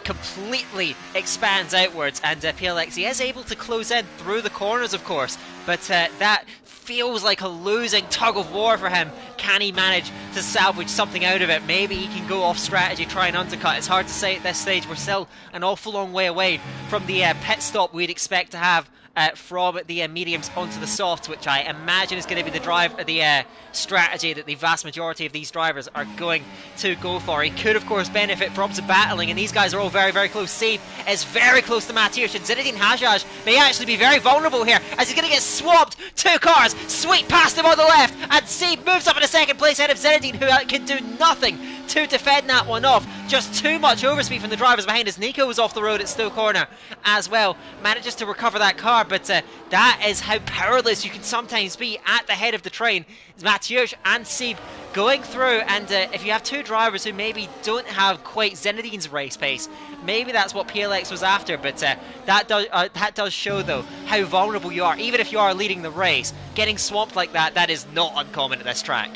completely expands outwards, and PLX, he is able to close in through the corners, of course, but that feels like a losing tug of war for him. Can he manage to salvage something out of it? Maybe he can go off strategy, try and undercut. It's hard to say at this stage. We're still an awful long way away from the pit stop we'd expect to have from the mediums onto the softs, which I imagine is going to be the strategy that the vast majority of these drivers are going to go for. He could, of course, benefit from some battling, and these guys are all very, very close. Sieb is very close to Mateusz, and Zinedine Hajjaj may actually be very vulnerable here, as he's going to get swamped. 2 cars sweep past him on the left, and Sieb moves up in a second place ahead of Zinedine, who can do nothing to defend that one off. Just too much overspeed from the drivers behind us. Nico was off the road at Stowe Corner as well, manages to recover that car, but that is how powerless you can sometimes be at the head of the train. Mateusz and Sieb going through, and if you have 2 drivers who maybe don't have quite Zinedine's race pace, maybe that's what PLX was after, but that does show though how vulnerable you are. Even if you are leading the race, getting swamped like that is not uncommon at this track.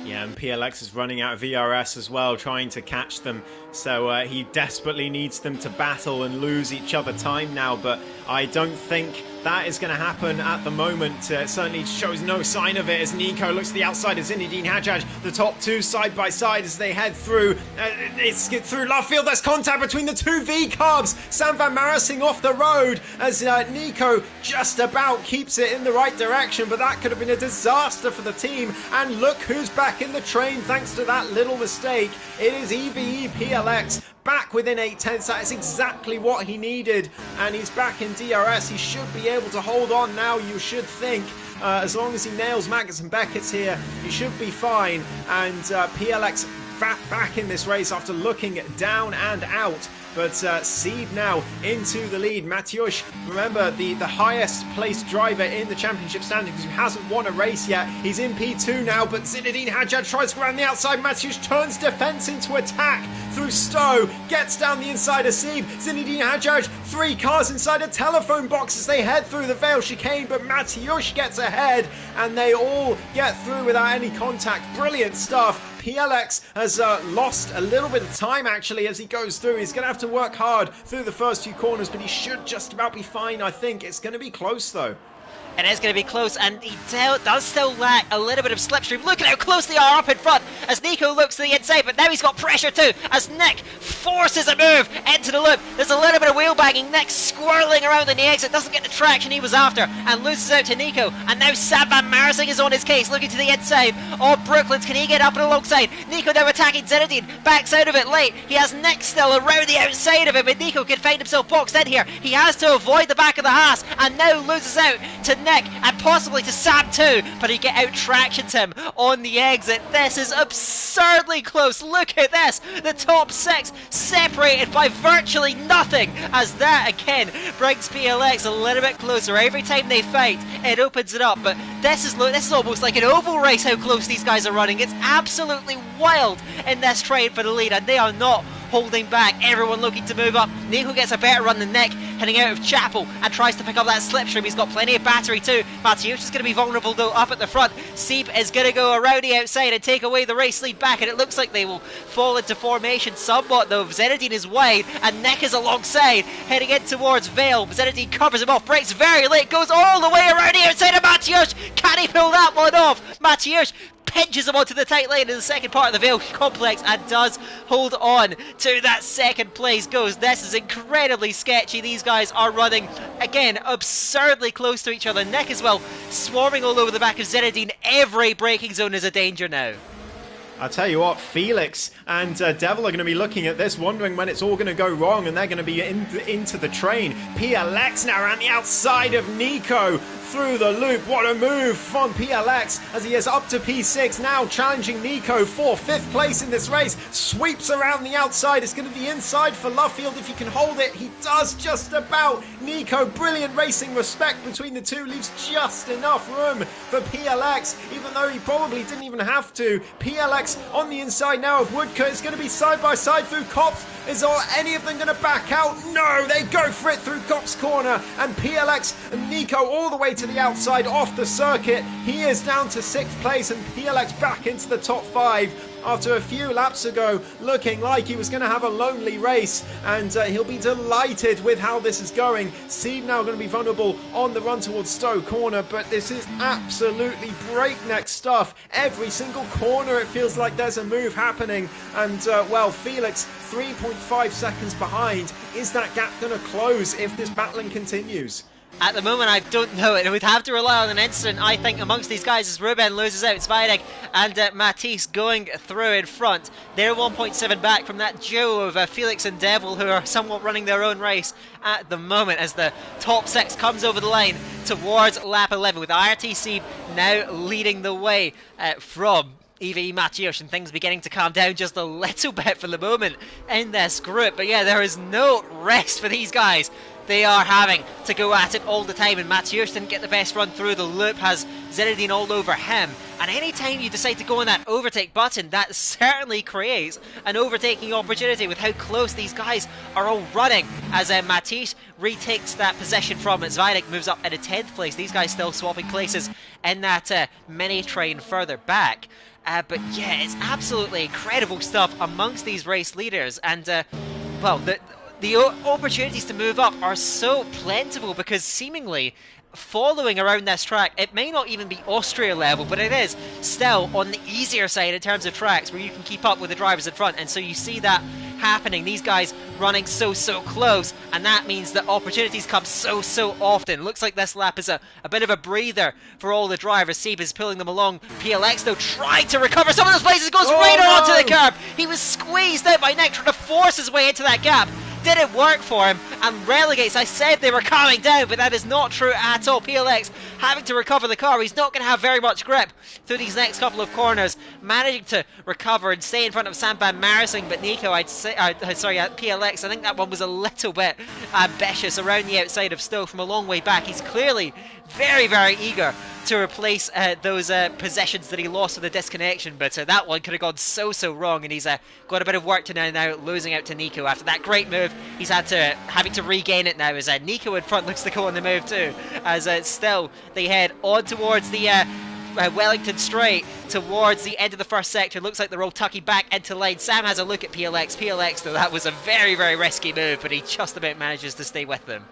Yeah, and PLX is running out of VRS as well, trying to catch them. So he desperately needs them to battle and lose each other time now, but I don't think that is going to happen at the moment. It certainly shows no sign of it as Nico looks to the outside of Zinedine Hajjaj. The top 2 side by side as they head through. It's through love field. There's contact between the 2 V-carbs. Sam Van Marissing off the road as Nico just about keeps it in the right direction, but that could have been a disaster for the team. And look who's back in the train thanks to that little mistake. It is EVE PLX. Back within 8/10, that is exactly what he needed, and he's back in DRS. He should be able to hold on now, you should think. As long as he nails Magnus and Beckett's here, he should be fine. And PLX back in this race after looking down and out. But Sieb now into the lead. Mateusz, remember, the highest placed driver in the championship standings who hasn't won a race yet. He's in P2 now, but Zinedine Hajjaj tries to go around the outside. Mateusz turns defence into attack through Stowe, gets down the inside of Sieb. Zinedine Hajjaj, 3 cars inside a telephone box as they head through the Vale chicane, but Mateusz gets ahead, and they all get through without any contact. Brilliant stuff. PLX has lost a little bit of time actually as he goes through. He's going to have to work hard through the first few corners, but he should just about be fine, I think. It's going to be close though. It is going to be close, and he does still lack a little bit of slipstream. Look at how close they are up in front as Nico looks to the inside, but now he's got pressure too as Nick forces a move into the loop. There's a little bit of wheel banging. Nick swirling around in the exit, doesn't get the traction he was after, and loses out to Nico. And now Sam Van Marissing is on his case, looking to the inside. Oh, Brooklands, can he get up and alongside? Nico now attacking Zinedine, backs out of it late. He has Nick still around the outside of him, and Nico can find himself boxed in here. He has to avoid the back of the Haas, and now loses out to Nick and possibly to Sam too, but he out tractions him on the exit. This is absurdly close. Look at this, the top 6 separated by virtually nothing, as that again brings PLX a little bit closer. Every time they fight, it opens it up, but this is almost like an oval race how close these guys are running. It's absolutely wild in this train for the lead, and they are not holding back. Everyone looking to move up. Nico gets a better run than Nick, heading out of Chapel, and tries to pick up that slipstream. He's got plenty of battery too. Mateusz is going to be vulnerable though up at the front. Sieb is going to go around the outside and take away the race lead back, and it looks like they will fall into formation somewhat though. Zinedine is wide and Nick is alongside, heading in towards Vale. Zinedine covers him off, breaks very late, goes all the way around the outside of Mateusz. Can he pull that one off? Mateusz pinches him onto the tight lane in the second part of the Vale complex and does hold on to that second place goes. This is incredibly sketchy. These guys are running, again, absurdly close to each other. Nick as well, swarming all over the back of Zinedine. Every braking zone is a danger now. I'll tell you what, Felix and Devil are going to be looking at this, wondering when it's all going to go wrong, and they're going to be into the train. PLX now around the outside of Nico through the loop. What a move from PLX as he is up to P6, now challenging Nico for 5th place in this race. Sweeps around the outside. It's going to be inside for Lovefield if he can hold it. He does just about. Nico, brilliant racing respect between the two, leaves just enough room for PLX, even though he probably didn't even have to. PLX on the inside now of Woodcote. It's going to be side by side through Cops. Is any of them going to back out? No, they go for it through Cops corner, and PLX and Nico all the way to the outside off the circuit. He is down to 6th place, and PLX back into the top 5 after a few laps ago, looking like he was going to have a lonely race, and he'll be delighted with how this is going. Sieb now going to be vulnerable on the run towards Stowe corner, but this is absolutely breakneck stuff. Every single corner it feels like there's a move happening, and well, Felix 3.5 seconds behind. Is that gap going to close if this battling continues? At the moment, I don't know it. It would have to rely on an incident, I think, amongst these guys as Ruben loses out. Zvidek and Matisse going through in front. They're 1.7 back from that duo of Felix and Devil, who are somewhat running their own race at the moment, as the top 6 comes over the line towards lap 11, with IRTC now leading the way from EVE Mateusz, and things beginning to calm down just a little bit for the moment in this group. But yeah, there is no rest for these guys. They are having to go at it all the time, and Mateusz didn't get the best run through. The loop has Zinedine all over him, and anytime you decide to go on that overtake button, that certainly creates an overtaking opportunity with how close these guys are all running, as Matisse retakes that position from it. Zvidek moves up into 10th place. These guys still swapping places in that mini train further back. But yeah, it's absolutely incredible stuff amongst these race leaders, and well, the opportunities to move up are so plentiful, because seemingly following around this track, it may not even be Austria level, but it is still on the easier side in terms of tracks where you can keep up with the drivers in front, and so you see that happening. These guys running so close, and that means that opportunities come so often. Looks like this lap is a bit of a breather for all the drivers. Sieb is pulling them along. PLX though trying to recover some of those places, goes right onto the curb. He was squeezed out by Nick, trying to force his way into that gap. Didn't work for him, and relegates. I said they were calming down, but that is not true at all. PLX having to recover the car. He's not going to have very much grip through these next couple of corners, managing to recover and stay in front of Sampan Marising, but Nico, PLX, I think that one was a little bit ambitious around the outside of Stowe from a long way back. He's clearly very eager to replace those positions that he lost with the disconnection, but that one could have gone so wrong, and he's got a bit of work to now losing out to Nico after that great move. He's having to regain it now, as Nico in front looks to go on the move too, as still they head on towards the Wellington Straight, towards the end of the first sector. Looks like they're all tucking back into line. Sam has a look at PLX though, that was a very risky move, but he just about manages to stay with them.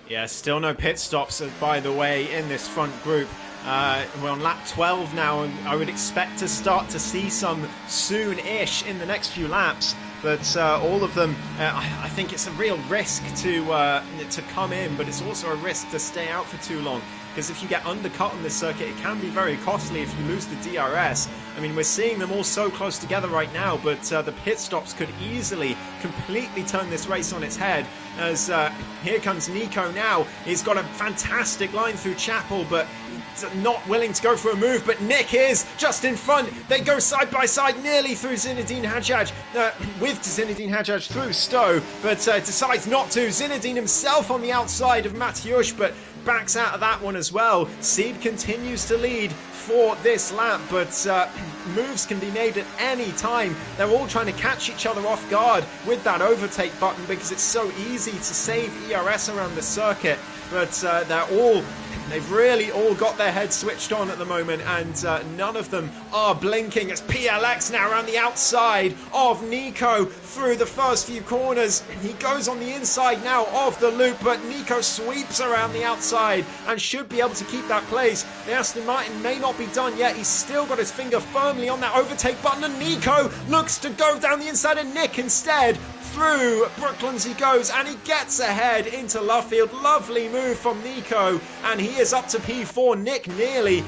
Yeah, still no pit stops, by the way, in this front group. We're on lap 12 now, and I would expect to start to see some soon-ish in the next few laps. But all of them, I think it's a real risk to come in, but it's also a risk to stay out for too long. Because if you get undercut on this circuit, it can be very costly if you lose the DRS. I mean, we're seeing them all so close together right now, but the pit stops could easily completely turn this race on its head. As here comes Nico now. He's got a fantastic line through Chapel, but not willing to go for a move, but Nick is just in front. They go side by side nearly through Zinedine Hadjaj, with Zinedine Hadjaj through Stowe, but decides not to. Zinedine himself on the outside of Mateusz, but backs out of that one as well. Sieb continues to lead for this lap, but moves can be made at any time. They're all trying to catch each other off guard with that overtake button, because it's so easy to save ERS around the circuit, but they've really all got their heads switched on at the moment, and none of them are blinking, as PLX now around the outside of Nico through the first few corners. He goes on the inside now of the loop, but Nico sweeps around the outside and should be able to keep that place. The Aston Martin may not be done yet. He's still got his finger firmly on that overtake button, and Nico looks to go down the inside of Nick instead. Through Brooklands he goes, and he gets ahead into Luffield. Lovely move from Nico, and he is up to P4. Nick nearly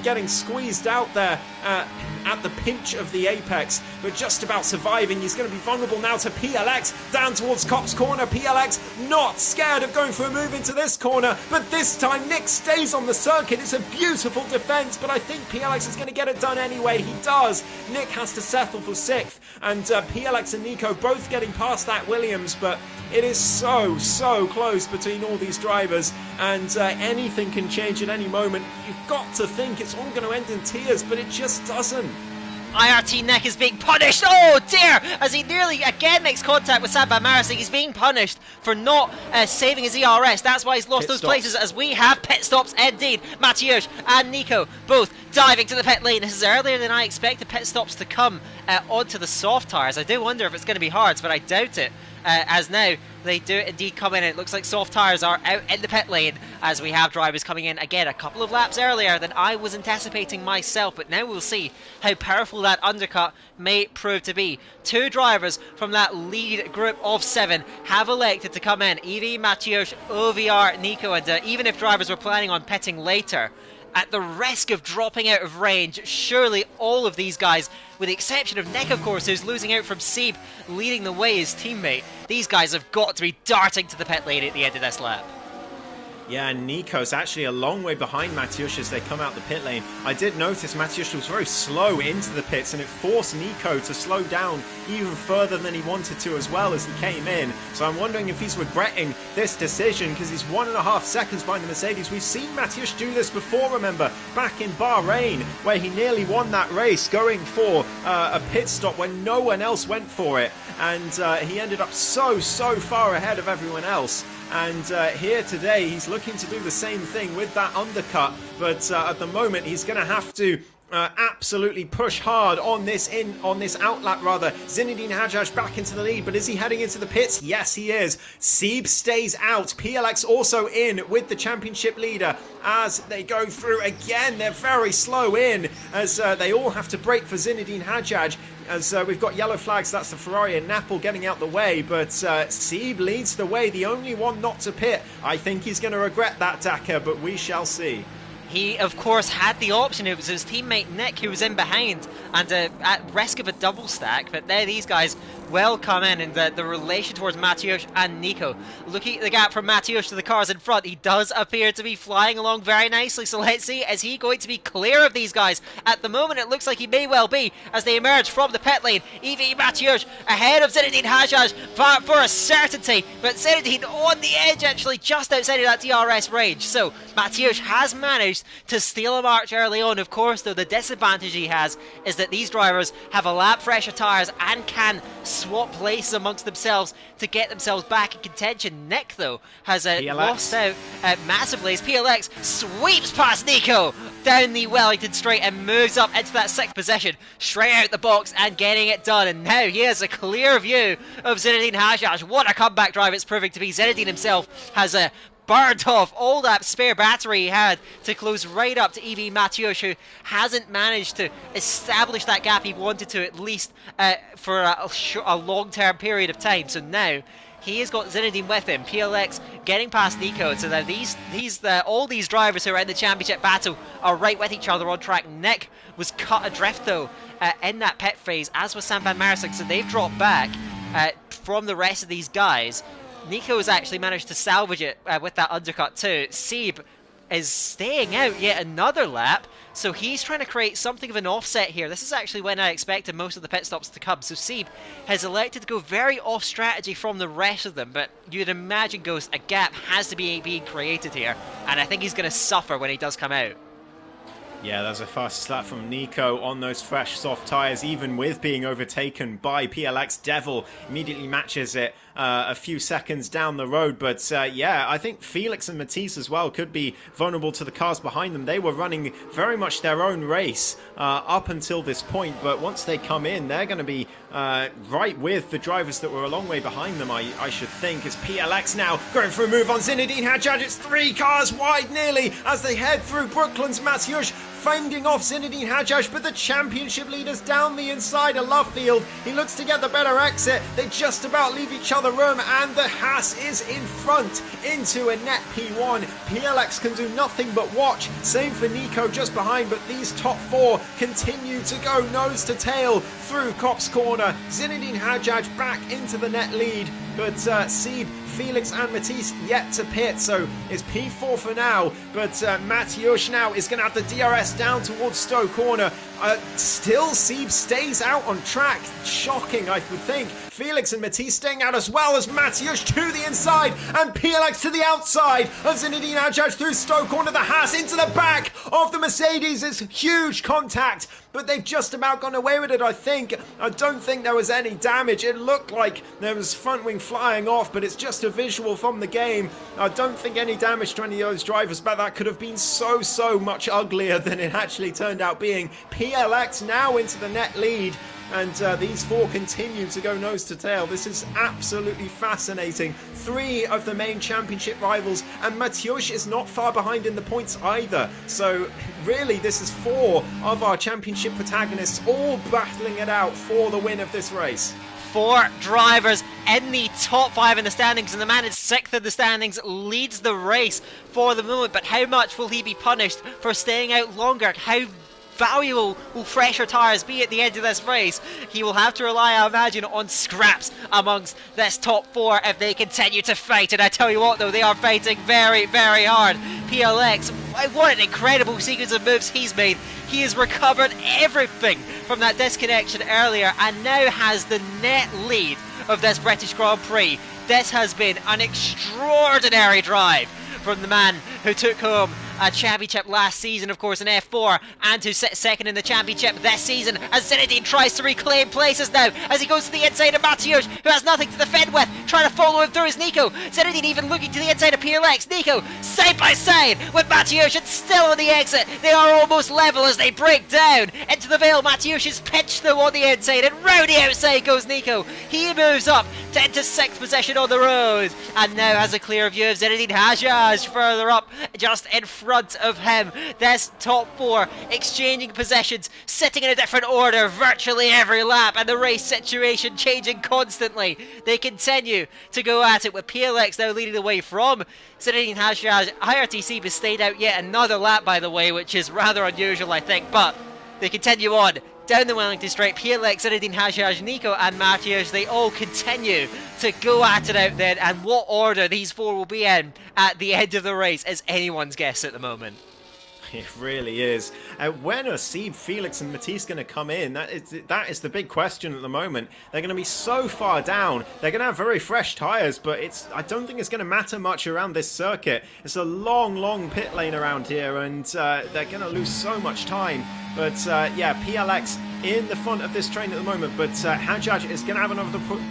getting squeezed out there at the pinch of the apex, but just about surviving. He's going to be vulnerable now to PLX down towards Cops Corner. PLX not scared of going for a move into this corner, but this time Nick stays on the circuit. It's a beautiful defense, but I think PLX is going to get it done anyway. He does. Nick has to settle for 6th, and PLX and Nico both getting past that Williams, but it is so close between all these drivers, and anything can change at any moment. You've got to think it's all going to end in tears, but it just doesn't. IRT Nick is being punished, oh dear, as he nearly again makes contact with Sampan Marising. He's being punished for not saving his ERS. That's why he's lost those places, as we have pit stops indeed. Mateusz and Nico both diving to the pit lane. This is earlier than I expected pit stops to come onto the soft tyres. I do wonder if it's going to be hard, but I doubt it. as now they do indeed come in. It looks like soft tyres are out in the pit lane as we have drivers coming in again a couple of laps earlier than I was anticipating myself, but now we'll see how powerful that undercut may prove to be. Two drivers from that lead group of 7 have elected to come in, Evie, Mateusz, OVR, Nico, and even if drivers were planning on pitting later, at the risk of dropping out of range, surely all of these guys, with the exception of Nick, of course, who's losing out from Sieb, leading the way his teammate, these guys have got to be darting to the pit lane at the end of this lap. Yeah, Nico's actually a long way behind Mateusz as they come out the pit lane. I did notice Mateusz was very slow into the pits, and it forced Nico to slow down even further than he wanted to as well as he came in. So I'm wondering if he's regretting this decision, because he's 1.5 seconds behind the Mercedes. We've seen Mateusz do this before, remember, back in Bahrain, where he nearly won that race going for a pit stop when no one else went for it. And he ended up so far ahead of everyone else. And here today, he's looking to do the same thing with that undercut, but at the moment he's going to have to absolutely push hard on this outlap rather. Zinedine Hajjaj back into the lead, but is he heading into the pits? Yes, he is. Sieb stays out. PLX also in with the championship leader as they go through again. They're very slow in as they all have to brake for Zinedine Hajjaj. As we've got yellow flags, that's the Ferrari and Napple getting out the way, but Sieb leads the way, the only one not to pit. I think he's going to regret that, Daka, but we shall see. He, of course, had the option. It was his teammate Nick who was in behind and at risk of a double stack. But there these guys will come in, and the relation towards Mateusz and Nico. Looking at the gap from Mateusz to the cars in front, he does appear to be flying along very nicely. So let's see, is he going to be clear of these guys? At the moment, it looks like he may well be as they emerge from the pit lane. Evie Mateusz ahead of Zinedine Hajjaj for a certainty. But Zinedine on the edge, actually, just outside of that DRS range. So Mateusz has managed to steal a march early on. Of course, though, the disadvantage he has is that these drivers have a lap fresher tyres and can swap places amongst themselves to get themselves back in contention. Nick, though, has lost out massively as PLX sweeps past Nico down the Wellington straight and moves up into that 6th position, straight out the box and getting it done. And now he has a clear view of Zinedine Hajjaj. What a comeback drive it's proving to be. Zinedine himself has burned off all that spare battery he had to close right up to Evie Mateusz, who hasn't managed to establish that gap he wanted to, at least for a long-term period of time. So now he has got Zinedine with him. PLX getting past Nico. So now all these drivers who are in the championship battle are right with each other on track. Nick was cut adrift though in that pit phase, as was Sam van Marsink. So they've dropped back from the rest of these guys. Nico has actually managed to salvage it with that undercut too. Sieb is staying out yet another lap, so he's trying to create something of an offset here. This is actually when I expected most of the pit stops to come. So Sieb has elected to go very off strategy from the rest of them, but you'd imagine, Ghost, a gap has to be being created here, and I think he's going to suffer when he does come out. Yeah, there's a fast slap from Nico on those fresh soft tyres, even with being overtaken by PLX. Devil immediately matches it a few seconds down the road. But yeah, I think Felix and Matisse as well could be vulnerable to the cars behind them. They were running very much their own race up until this point, but once they come in, they're going to be right with the drivers that were a long way behind them, I should think, as PLX now going for a move on Zinedine Hajjaj. It's 3 cars wide nearly as they head through Brooklands. Mateusz fending off Zinedine Hajjaj, but the championship leaders down the inside of Lovefield. He looks to get the better exit. They just about leave each other room, and the Haas is in front into a net P1. PLX can do nothing but watch. Same for Nico just behind, but these top 4 continue to go nose to tail through Copse Corner. Zinedine Hajjaj back into the net lead, but Sieb, Felix and Matisse yet to pit, so it's P4 for now. But Mateusz now is going to have the DRS down towards Stowe Corner. Still Sieb stays out on track. Shocking, I would think. Felix and Matisse staying out as well as Mateusz to the inside and PLX to the outside of Zinedine Hajjaj through Stowe Corner. The Haas into the back of the Mercedes. It's huge contact, but they've just about gone away with it, I think. I don't think there was any damage. It looked like there was front wing flying off, but it's just a visual from the game. I don't think any damage to any of those drivers, but that could have been so much uglier than it actually turned out being. PLX now into the net lead. and these four continue to go nose to tail. This is absolutely fascinating. Three of the main championship rivals, and Mateusz is not far behind in the points either. So really, this is four of our championship protagonists all battling it out for the win of this race. Four drivers in the top five in the standings, and the man in sixth in the standings leads the race for the moment. But how much will he be punished for staying out longer? How valuable will fresher tyres be at the end of this race? He will have to rely, I imagine, on scraps amongst this top four if they continue to fight. And I tell you what, though, they are fighting very, very hard. PLX, what an incredible sequence of moves he's made. He has recovered everything from that disconnection earlier and now has the net lead of this British Grand Prix. This has been an extraordinary drive from the man who took home a championship last season, of course, in F4, and who sits second in the championship this season, as Zinedine tries to reclaim places now as he goes to the inside of Mateusz, who has nothing to defend with, trying to follow him through his Nico. Zinedine even looking to the inside of PLX. Nico side by side with Mateusz, and still on the exit. They are almost level as they break down into the Vale. Mateusz has pitched them on the inside, and round the outside goes Nico. He moves up to into sixth position on the road, and now has a clear view of Zinedine Hajjaj further up, just in front of him. This top four exchanging positions, sitting in a different order virtually every lap, and the race situation changing constantly. They continue to go at it, with PLX now leading the way from Zinedine Hajjaj. IRTC has stayed out yet another lap, by the way, which is rather unusual, I think, but they continue on down the Wellington Straight. PLX, Zinedine Hajjaj, Nico and Mateusz, they all continue to go at it out there, and what order these four will be in at the end of the race is anyone's guess at the moment. It really is. When are Sieb, Felix and Matisse going to come in? That is the big question at the moment. They're going to be so far down. They're going to have very fresh tyres, but I don't think it's going to matter much around this circuit. It's a long pit lane around here, and they're going to lose so much time. But yeah, PLX in the front of this train at the moment, but Hajjaj is going to have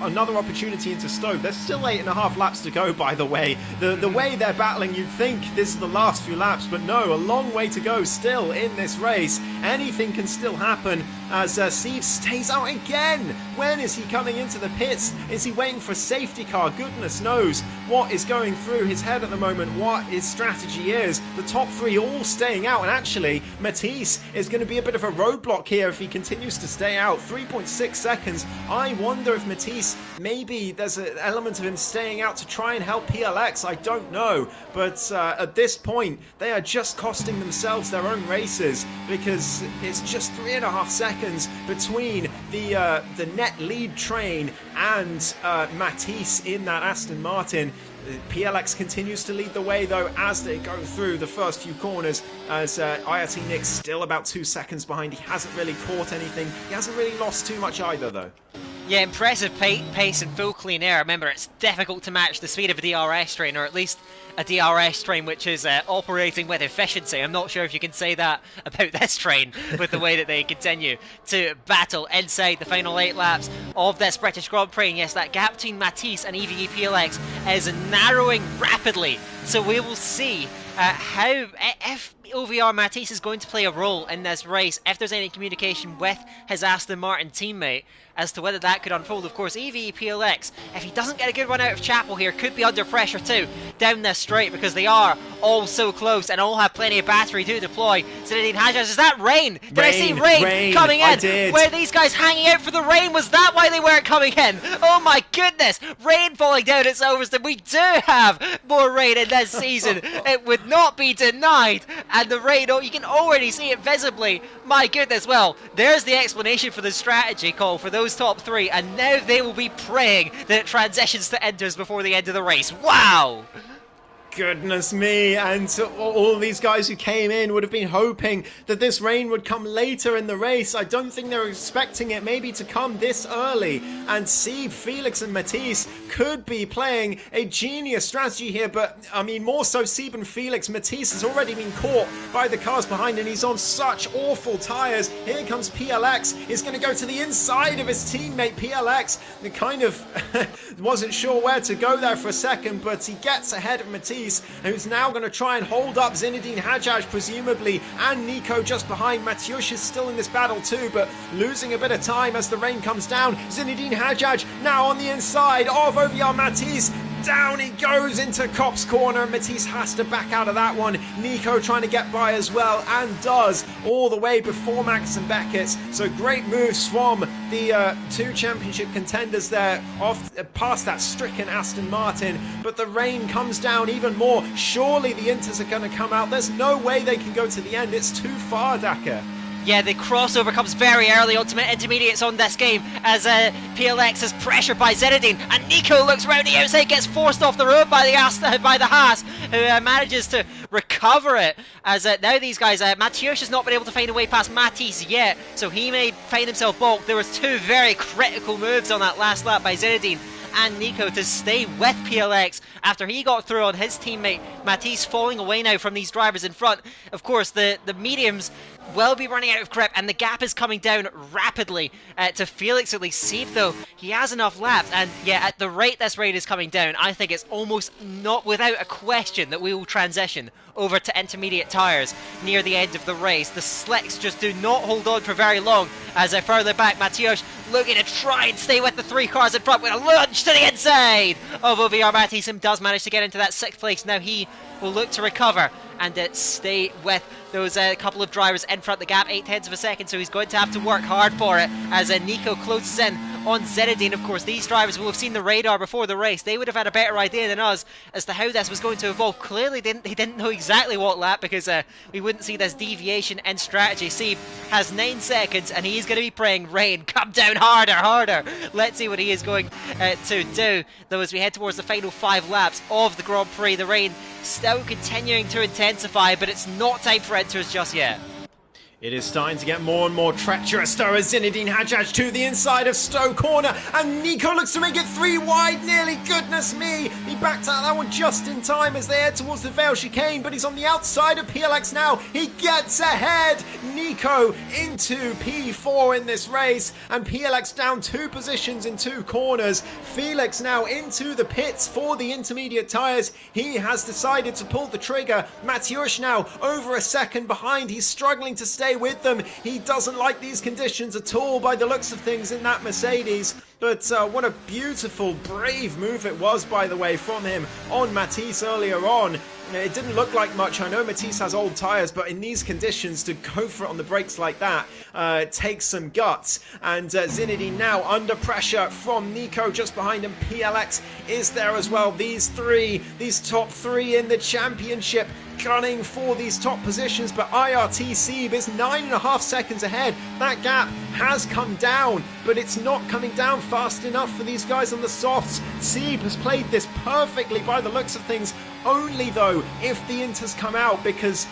another opportunity into Stowe. There's still 8.5 laps to go, by the way. The way they're battling, you'd think this is the last few laps, but no, a long way to go still in this race. Anything can still happen as Sieb stays out again. When is he coming into the pits? Is he waiting for a safety car? Goodness knows what is going through his head at the moment, what his strategy is. The top three all staying out, and actually Matisse is going to be a bit of a roadblock here if he continues to stay out. 3.6 seconds. I wonder if Matisse, maybe there's an element of him staying out to try and help PLX. I don't know, but at this point they are just costing themselves their own races, because it's just 3.5 seconds between the net lead train and Matisse in that Aston Martin. PLX continues to lead the way, though, as they go through the first few corners, as IRT Nick's still about 2 seconds behind. He hasn't really caught anything. He hasn't really lost too much either, though. Yeah, impressive pace and full clean air. Remember, it's difficult to match the speed of a DRS train, or at least a DRS train which is operating with efficiency. I'm not sure if you can say that about this train with the way that they continue to battle inside the final 8 laps of this British Grand Prix. And yes, that gap between Matisse and EVE PLX is narrowing rapidly. So we will see if OVR Matisse is going to play a role in this race, if there's any communication with his Aston Martin teammate as to whether that could unfold. Of course, EVE PLX, if he doesn't get a good run out of Chapel here, could be under pressure too down this straight, because they are all so close and all have plenty of battery to deploy. Zinedine Hajjaj, is that rain? Did I see rain coming in? I did. Were these guys hanging out for the rain? Was that why they weren't coming in? Oh my goodness, rain falling down at Silverstone. We do have more rain in this season. It would not be denied, and the rain, oh, you can already see it visibly. My goodness, well, there's the explanation for the strategy call for those top three, and now they will be praying that it transitions to inters before the end of the race. Wow! Goodness me, and all these guys who came in would have been hoping that this rain would come later in the race. I don't think they were expecting it maybe to come this early, and Sieb, Felix and Matisse could be playing a genius strategy here, but I mean more so Sieb and Felix. Matisse has already been caught by the cars behind, and he's on such awful tyres. Here comes PLX. He's going to go to the inside of his teammate PLX. He kind of wasn't sure where to go there for a second, but he gets ahead of Matisse. Matisse, who's now going to try and hold up Zinedine Hajjaj, presumably, and Nico just behind. Mathieusz is still in this battle too, but losing a bit of time as the rain comes down. Zinedine Hajjaj now on the inside of Oviar Matisse. Down he goes into Kopp's corner, and Matisse has to back out of that one. Nico trying to get by as well, and does, all the way before Max and Beckett. So great moves from the two championship contenders there, off past that stricken Aston Martin. But the rain comes down even more. Surely the Inters are going to come out. There's no way they can go to the end. It's too far, Daka. Yeah, the crossover comes very early. Ultimate Intermediates on this game as PLX is pressured by Zinedine, and Nico looks round the outside, gets forced off the road by the Haas, who manages to recover it. As now these guys, Mathieusz has not been able to find a way past Matisse yet, so he may find himself balked. There was two very critical moves on that last lap by Zinedine and Nico to stay with PLX after he got through on his teammate Matisse, falling away now from these drivers in front. Of course, the mediums will be running out of grip, and the gap is coming down rapidly to Felix at least. Sieb, though, he has enough laps, and yeah, at the rate this raid is coming down, I think it's almost not without a question that we will transition over to intermediate tyres near the end of the race. The slicks just do not hold on for very long, as further back, Mathieusz looking to try and stay with the three cars in front with a lunge to the inside of Oviar Matisse, and does manage to get into that 6th place. Now he will look to recover and stay with those couple of drivers in front. The gap 8/10 of a second, so he's going to have to work hard for it as Nico closes in on Zinedine. Of course, these drivers will have seen the radar before the race. They would have had a better idea than us as to how this was going to evolve. Clearly they didn't know exactly what lap, because we wouldn't see this deviation in strategy. Sieb has 9 seconds and he's going to be praying, rain, come down harder. Let's see what he is going to do, though, as we head towards the final 5 laps of the Grand Prix. The rain still continuing to intensify, but it's not time for enters just yet. It is starting to get more and more treacherous, though, as Zinedine Hajjaj to the inside of Stowe corner, and Nico looks to make it 3 wide nearly. Goodness me, he backed out that one just in time as they head towards the Vale chicane, but he's on the outside of PLX now. He gets ahead. Nico into P4 in this race, and PLX down 2 positions in 2 corners. Felix now into the pits for the intermediate tyres. He has decided to pull the trigger. Mathieusz now over a second behind. He's struggling to stay with them. He doesn't like these conditions at all by the looks of things in that Mercedes. But what a beautiful, brave move it was, by the way, from him on Matisse earlier on. It didn't look like much. I know Matisse has old tyres, but in these conditions, to go for it on the brakes like that takes some guts. And Zinedine now under pressure from Nico just behind him. PLX is there as well. These top 3 in the championship, gunning for these top positions, but IRT Sieb is 9.5 seconds ahead. That gap has come down, but it's not coming down fast enough for these guys on the softs. Sieb has played this perfectly by the looks of things, only though if the Inters come out, because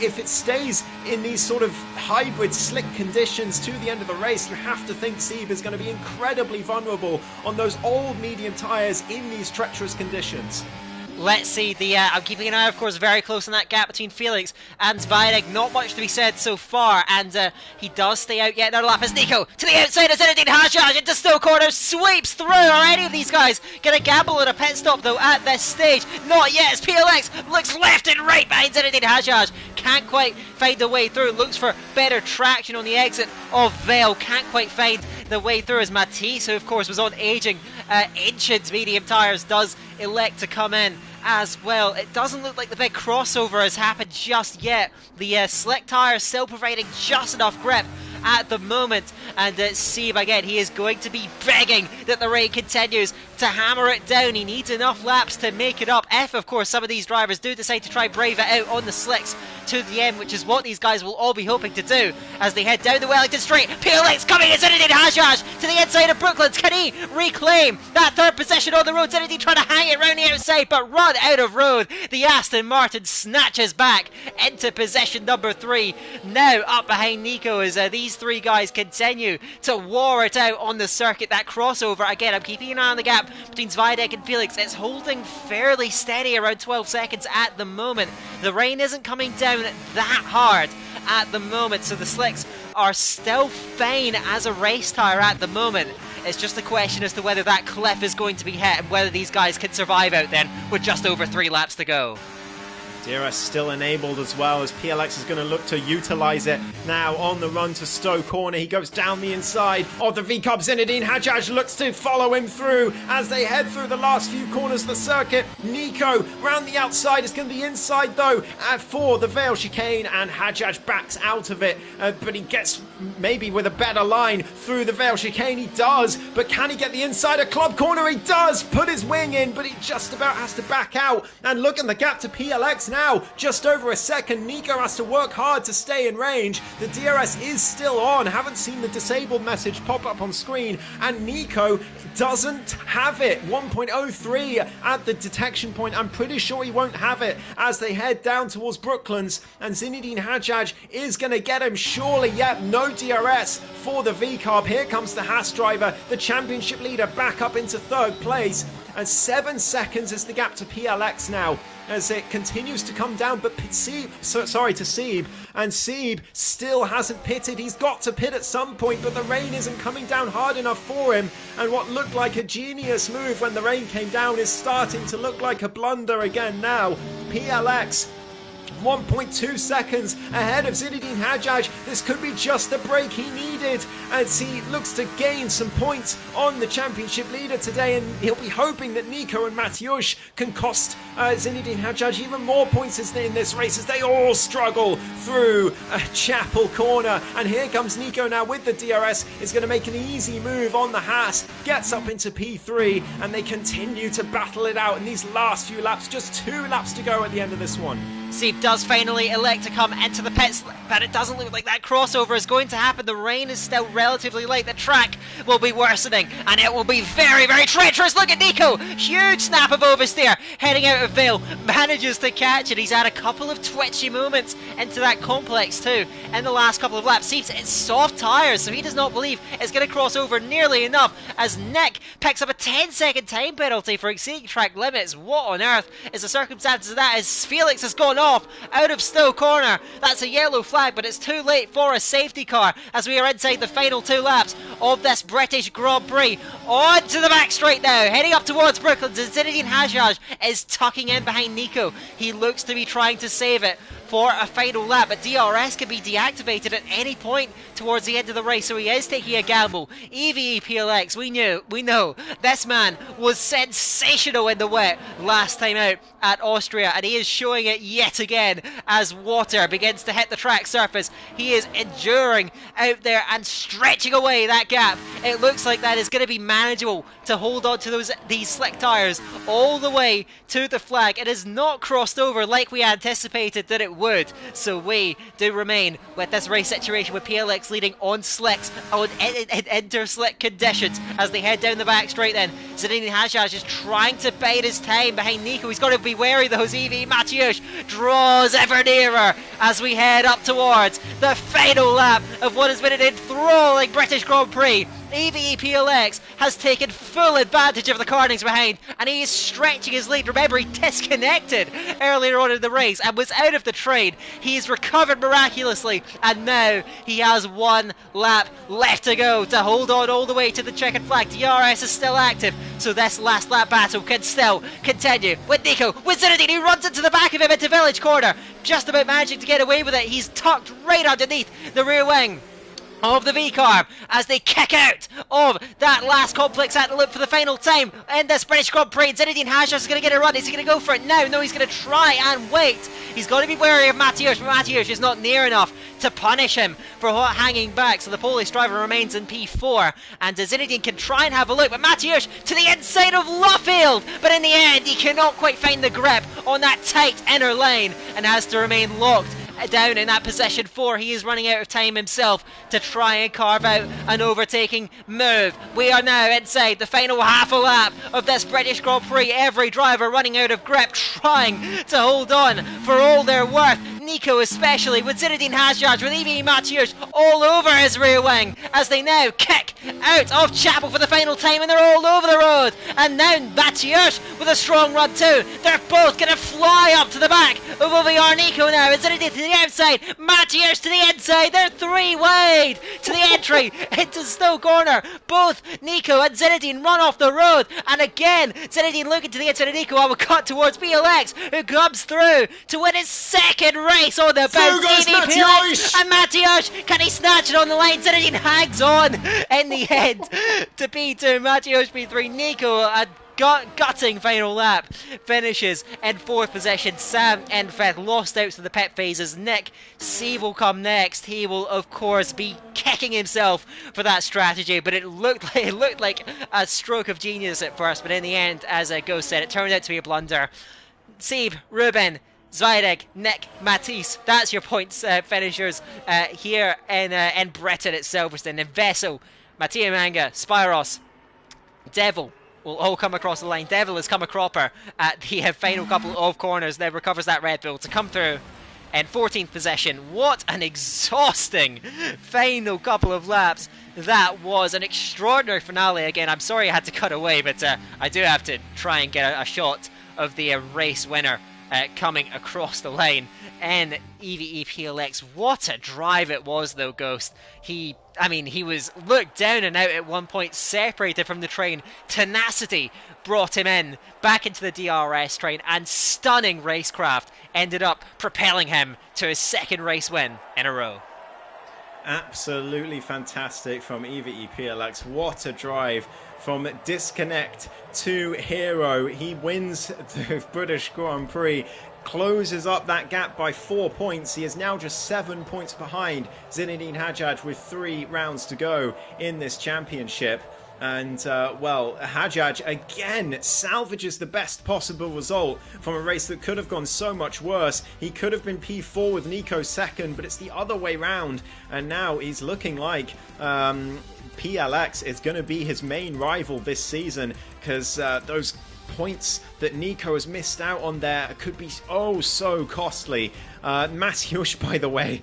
if it stays in these sort of hybrid slick conditions to the end of the race, you have to think Sieb is going to be incredibly vulnerable on those old medium tyres in these treacherous conditions. Let's see. I'm keeping an eye, of course, very close on that gap between Felix and Zviadek. Not much to be said so far, and he does stay out yet another lap as Nico to the outside of Zinedine Hajjaj into Stowe corner, sweeps through. Are any of these guys going to gamble at a pit stop, though, at this stage? Not yet, as PLX looks left and right behind Zinedine Hajjaj. Can't quite find a way through. Looks for better traction on the exit of Vale. Can't quite find the way through as Matisse, who of course was on aging ancient medium tyres, does elect to come in as well. It doesn't look like the big crossover has happened just yet. The slick tyres still providing just enough grip at the moment, and Sieb again, he is going to be begging that the rain continues to hammer it down. He needs enough laps to make it up, if of course some of these drivers do decide to try brave it out on the slicks to the end, which is what these guys will all be hoping to do as they head down the Wellington Straight. PLX coming in, Zinedine Hajjaj to the inside of Brooklands. Can he reclaim that 3rd position on the road? Zinedine trying to hang it round the outside, but run out of road. The Aston Martin snatches back into position number 3. Now up behind Nico as these 3 guys continue to war it out on the circuit. That crossover, again, I'm keeping an eye on the gap between Zviadek and Felix. It's holding fairly steady around 12 seconds at the moment. The rain isn't coming down that hard at the moment, so the slicks are still fine as a race tyre at the moment. It's just a question as to whether that cliff is going to be hit and whether these guys can survive out then with just over 3 laps to go. DRS still enabled as well, as PLX is going to look to utilise it now on the run to Stowe Corner. He goes down the inside of the VCOP. Zinedine Hajjaj looks to follow him through as they head through the last few corners of the circuit. Nico round the outside is going to be inside though for the Vale chicane, and Hajjaj backs out of it, but he gets maybe with a better line through the Vale chicane. He does, but can he get the inside of Club Corner? He does put his wing in, but he just about has to back out. And look at the gap to PLX now, just over a second. Nico has to work hard to stay in range. The DRS is still on. Haven't seen the disabled message pop up on screen, and Nico doesn't have it. 1.03 at the detection point. I'm pretty sure he won't have it as they head down towards Brooklands, and Zinedine Hajjaj is going to get him surely. Yet no DRS for the VCARB. Here comes the Haas driver, the championship leader, back up into third place, and 7 seconds is the gap to PLX now as it continues to come down. But Sieb, and Sieb still hasn't pitted. He's got to pit at some point, but the rain isn't coming down hard enough for him, and what looked like a genius move when the rain came down is starting to look like a blunder again now. PLX 1.2 seconds ahead of Zinedine Hajjaj. This could be just the break he needed as he looks to gain some points on the championship leader today, and he'll be hoping that Nico and Mateusz can cost Zinedine Hajjaj even more points in this race as they all struggle through Chapel Corner. And here comes Nico now with the DRS. Is going to make an easy move on the Haas, gets up into P3, and they continue to battle it out in these last few laps. Just 2 laps to go at the end of this one. Sieb does finally elect to come into the pits, but it doesn't look like that crossover is going to happen. The rain is still relatively light. The track will be worsening, and it will be very, very treacherous. Look at Nico. Huge snap of oversteer heading out of Vale. Manages to catch it. He's had a couple of twitchy moments into that complex too in the last couple of laps. Sieb's it's soft tyres, so he does not believe it's going to cross over nearly enough as Nick picks up a 10-second time penalty for exceeding track limits. What on earth is the circumstances of that, as Felix has gone off out of Stowe Corner? That's a yellow flag, but it's too late for a safety car as we are inside the final 2 laps of this British Grand Prix. On to the back straight now, heading up towards Brooklands, and Zinedine Hajjaj is tucking in behind Nico. He looks to be trying to save it for a final lap, but DRS can be deactivated at any point towards the end of the race, so he is taking a gamble. EVE PLX, we know this man was sensational in the wet last time out at Austria, and he is showing it yet again as water begins to hit the track surface. He is enduring out there and stretching away that gap. It looks like that is going to be manageable to hold on to these slick tyres all the way to the flag. It has not crossed over like we anticipated that it would, so we do remain with this race situation with PLX leading on slicks, on inter-slick conditions as they head down the back straight. Then Zinedine Hajjaj is trying to bide his time behind Nico. He's got to be wary though. EV Mateusz draws ever nearer as we head up towards the final lap of what has been an enthralling British Grand Prix. EVE PLX has taken full advantage of the carnage behind, and he is stretching his lead. Remember, he disconnected earlier on in the race and was out of the trade. He's recovered miraculously, and now he has 1 lap left to go to hold on all the way to the checkered flag. DRS is still active, so this last lap battle can still continue with Nico, with Zinedine, who runs into the back of him into Village Corner, just about managing to get away with it. He's tucked right underneath the rear wing of the VCARB as they kick out of that last complex at the loop for the final time in this British Grand Prix. Zinedine Hajjaj is going to get a run. Is he going to go for it now? No, he's going to try and wait. He's got to be wary of Mateusz, but Mateusz is not near enough to punish him for hanging back, so the Polish driver remains in P4, and Zinedine can try and have a look, but Mateusz to the inside of Luffield, but in the end he cannot quite find the grip on that tight inner lane and has to remain locked down in that position 4. He is running out of time himself to try and carve out an overtaking move. We are now inside the final half a lap of this British Grand Prix. Every driver running out of grip, trying to hold on for all their worth. Nico especially, with Zinedine Hadjaj, with Evie Mathieusz all over his rear wing, as they now kick out of Chapel for the final time, and they're all over the road. And now Mathieusz with a strong run too. They're both going to fly up to the back of OVR Nico now. And Zinedine to the outside, Mathieusz to the inside. They're three wide to the entry into Stowe Corner. Both Nico and Zinedine run off the road, and again Zinedine looking to the inside of Nico. I will cut towards PLX, who comes through to win his second race on the bounce. And Mathieusz, can he snatch it on the line? Zinedine hangs on in the end to P2. Mathieusz P3. Nico, a gutting final lap, finishes in 4th position. Sam in 5th, lost out to the pit phases. Nick C will come next. He will of course be kicking himself for that strategy, but it looked like a stroke of genius at first, but in the end, as Ghost said, it turned out to be a blunder. Sieve, Ruben, Zweideg, Nick, Matisse, that's your points finishers here in Britain at Silverstone. And Vessel, Mattia Manga, Spyros, Devil will all come across the line. Devil has come a cropper at the final couple of corners, now recovers that Red Bull to come through in 14th position. What an exhausting final couple of laps that was. An extraordinary finale. Again, I'm sorry I had to cut away, but I do have to try and get a shot of the race winner coming across the line in EVE PLX. What a drive it was though, Ghost. He was looked down and out at one point, separated from the train. Tenacity brought him in, back into the DRS train, and stunning racecraft ended up propelling him to his second race win in a row. Absolutely fantastic from EVE PLX. What a drive from disconnect to hero. He wins the British Grand Prix, closes up that gap by 4 points. He is now just 7 points behind Zinedine Hadjaj with 3 rounds to go in this championship. And, Hadjaj again salvages the best possible result from a race that could have gone so much worse. He could have been P4 with Nico second, but it's the other way round. And now he's looking like PLX is going to be his main rival this season, because those points that Nico has missed out on there could be oh so costly. Mathieusz, by the way,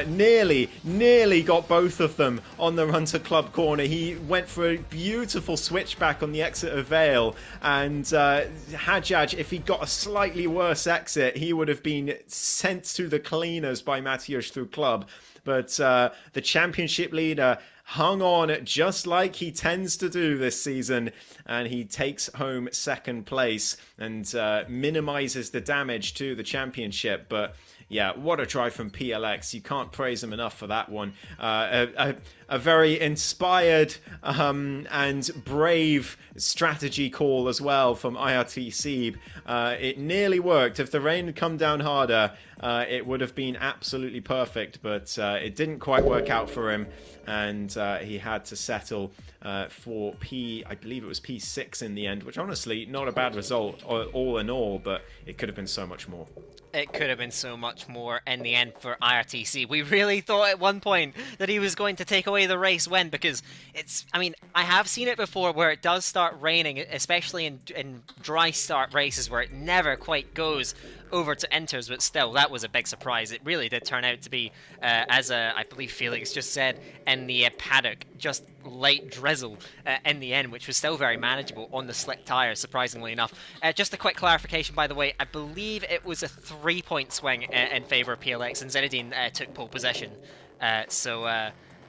nearly got both of them on the run to Club Corner. He went for a beautiful switchback on the exit of Vale, and Hadjaj, if he got a slightly worse exit, he would have been sent to the cleaners by Mathieusz through Club. But the championship leader hung on just like he tends to do this season, and he takes home second place and minimises the damage to the championship. But yeah, what a drive from PLX. You can't praise him enough for that one. A very inspired and brave strategy call as well from IRT Sieb. It nearly worked. If the rain had come down harder, it would have been absolutely perfect, but it didn't quite work out for him, and he had to settle for I believe it was P6 in the end, which honestly, not a bad result all in all, but it could have been so much more. It could have been so much more in the end for IRTC. We really thought at one point that he was going to take away the race win, because I have seen it before where it does start raining, especially in dry start races where it never quite goes over to inters, but still, that was a big surprise. It really did turn out to be, I believe Felix just said, in the paddock, just light drizzle in the end, which was still very manageable on the slick tyres, surprisingly enough. Just a quick clarification, by the way, I believe it was a 3-point swing in favour of PLX, and Zinedine took pole position. So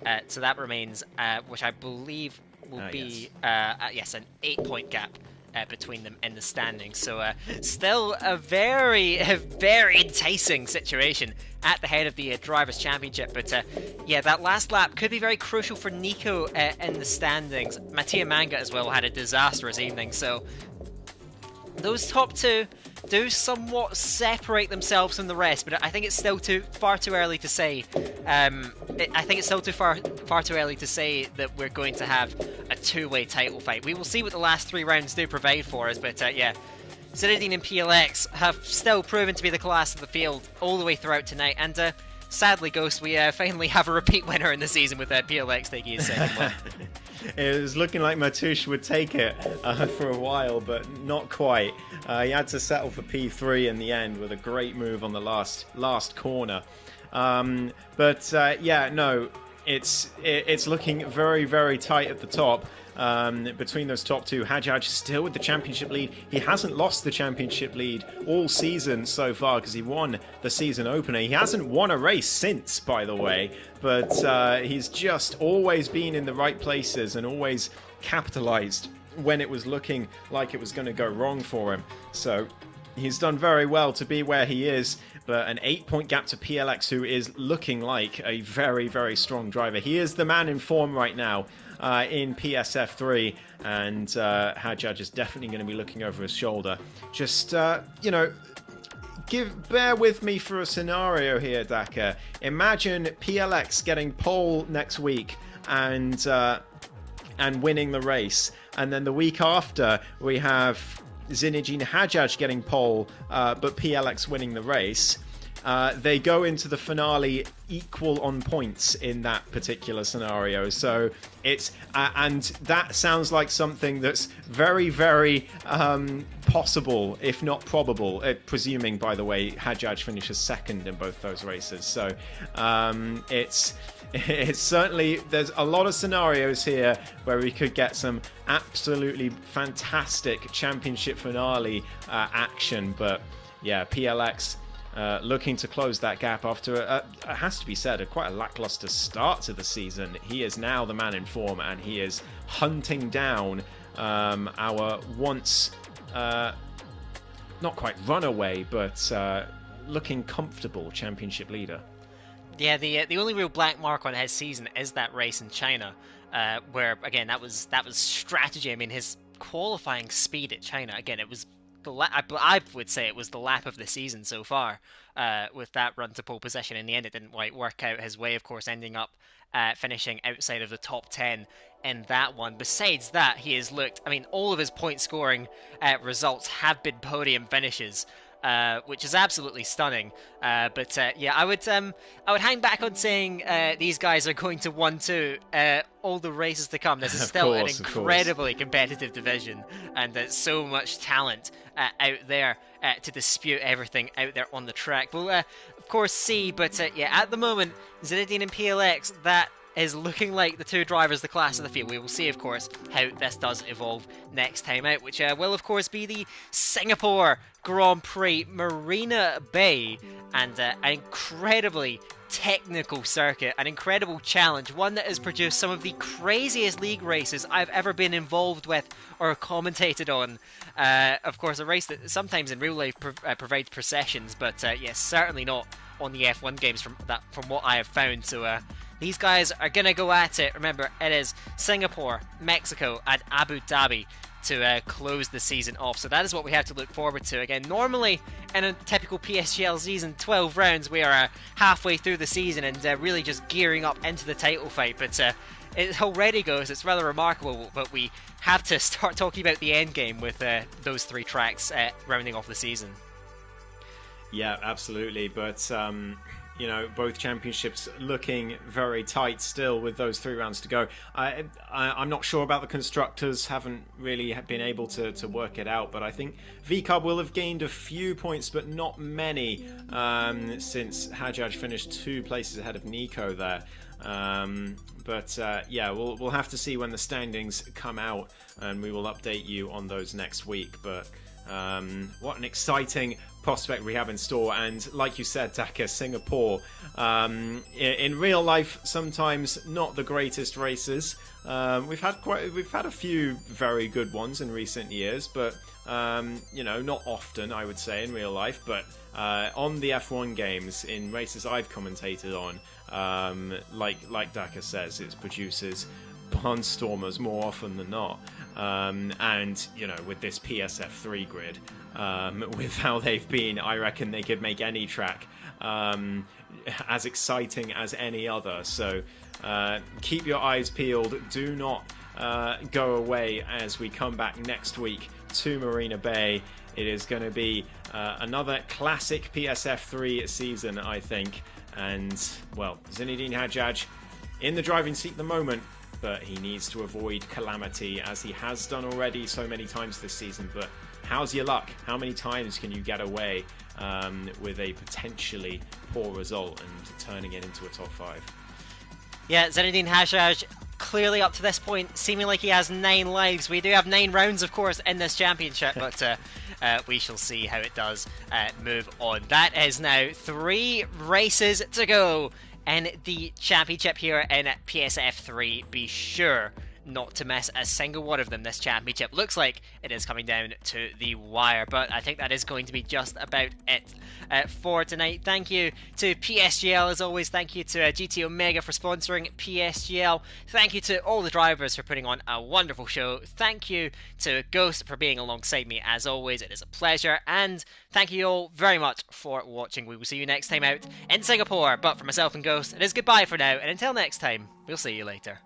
that remains, which I believe will be, yes, an 8-point gap between them in the standings. So still a very enticing situation at the head of the Drivers' Championship. But yeah, that last lap could be very crucial for Nico in the standings. Mattia Manga as well had a disastrous evening. So those top two do somewhat separate themselves from the rest, but I think it's still far too early to say. I think it's still far too early to say that we're going to have a two-way title fight. We will see what the last 3 rounds do provide for us, but yeah, Zinedine and PLX have still proven to be the class of the field all the way throughout tonight, and sadly, Ghost, we finally have a repeat winner in the season with PLX taking his second one. It was looking like Matoush would take it for a while, but not quite. He had to settle for P3 in the end with a great move on the last corner. Yeah, no, it's looking very, very tight at the top. Between those top two. Hajjaj still with the championship lead. He hasn't lost the championship lead all season so far because he won the season opener. He hasn't won a race since, by the way, but he's just always been in the right places and always capitalized when it was looking like it was going to go wrong for him. So he's done very well to be where he is, but an 8-point gap to PLX, who is looking like a very, very strong driver. He is the man in form right now in PSF3, and Hajjaj is definitely going to be looking over his shoulder. Just, bear with me for a scenario here, Daka. Imagine PLX getting pole next week and winning the race, and then the week after we have Zinedine Hajjaj getting pole, but PLX winning the race. They go into the finale equal on points in that particular scenario. So it's and that sounds like something that's very, very possible, if not probable. Presuming, by the way, Hajjaj finishes second in both those races. So it's certainly, there's a lot of scenarios here where we could get some absolutely fantastic championship finale action. But yeah, PLX looking to close that gap after, it has to be said, quite a lackluster start to the season. He is now the man in form, and he is hunting down our once, not quite runaway, but looking comfortable championship leader. Yeah, the only real black mark on his season is that race in China, where again that was strategy. I mean, his qualifying speed at China, again, it was I would say it was the lap of the season so far, with that run to pole position. In the end, it didn't quite work out his way, of course, ending up finishing outside of the top 10 in that one. Besides that, he has looked, I mean, all of his point scoring results have been podium finishes, which is absolutely stunning. Yeah, I would hang back on saying these guys are going to 1-2 all the races to come. This is still an incredibly competitive division, and there's so much talent out there to dispute everything out there on the track. We'll of course see, but yeah, at the moment, Zinedine and PLX, that is looking like the two drivers, the class of the field. We will see, of course, how this does evolve next time out, which will, of course, be the Singapore Grand Prix Marina Bay, and an incredibly technical circuit, an incredible challenge, one that has produced some of the craziest league races I've ever been involved with or commentated on. Of course, a race that sometimes in real life provides processions, but yes, certainly not on the F1 games from what I have found. So these guys are going to go at it. Remember, it is Singapore, Mexico, and Abu Dhabi to close the season off. So that is what we have to look forward to. Again, normally in a typical PSGL season, 12 rounds, we are halfway through the season and really just gearing up into the title fight. But it already goes, it's rather remarkable, but we have to start talking about the end game with those three tracks rounding off the season. Yeah, absolutely. But both championships looking very tight still with those 3 rounds to go. I'm not sure about the constructors, haven't really been able to work it out, but I think VCARB will have gained a few points, but not many, since Hajjaj finished 2 places ahead of Nico there. Yeah, we'll have to see when the standings come out, and we will update you on those next week. But what an exciting prospect we have in store. And like you said, Daka, Singapore, in real life, sometimes not the greatest races. We've had a few very good ones in recent years, but not often, I would say, in real life. But on the F1 games, in races I've commentated on, like Daka says, it produces barnstormers more often than not. And with this PSF3 grid, with how they've been, I reckon they could make any track as exciting as any other. So keep your eyes peeled. Do not go away as we come back next week to Marina Bay. It is going to be another classic PSF3 season, I think. And, well, Zinedine Hajjaj in the driving seat at the moment. but he needs to avoid calamity, as he has done already so many times this season. But how's your luck? How many times can you get away with a potentially poor result and turning it into a top 5? Yeah, Zinedine Hajjaj clearly up to this point seeming like he has 9 lives. We do have 9 rounds, of course, in this championship, but we shall see how it does move on. That is now 3 races to go in the championship here in PSF 3. Be sure not to miss a single one of them. This championship looks like it is coming down to the wire, but I think that is going to be just about it for tonight. Thank you to PSGL as always. Thank you to GT Omega for sponsoring PSGL. Thank you to all the drivers for putting on a wonderful show. Thank you to Ghost for being alongside me as always. It is a pleasure, and thank you all very much for watching. We will see you next time out in Singapore, but for myself and Ghost, it is goodbye for now, and until next time, we'll see you later.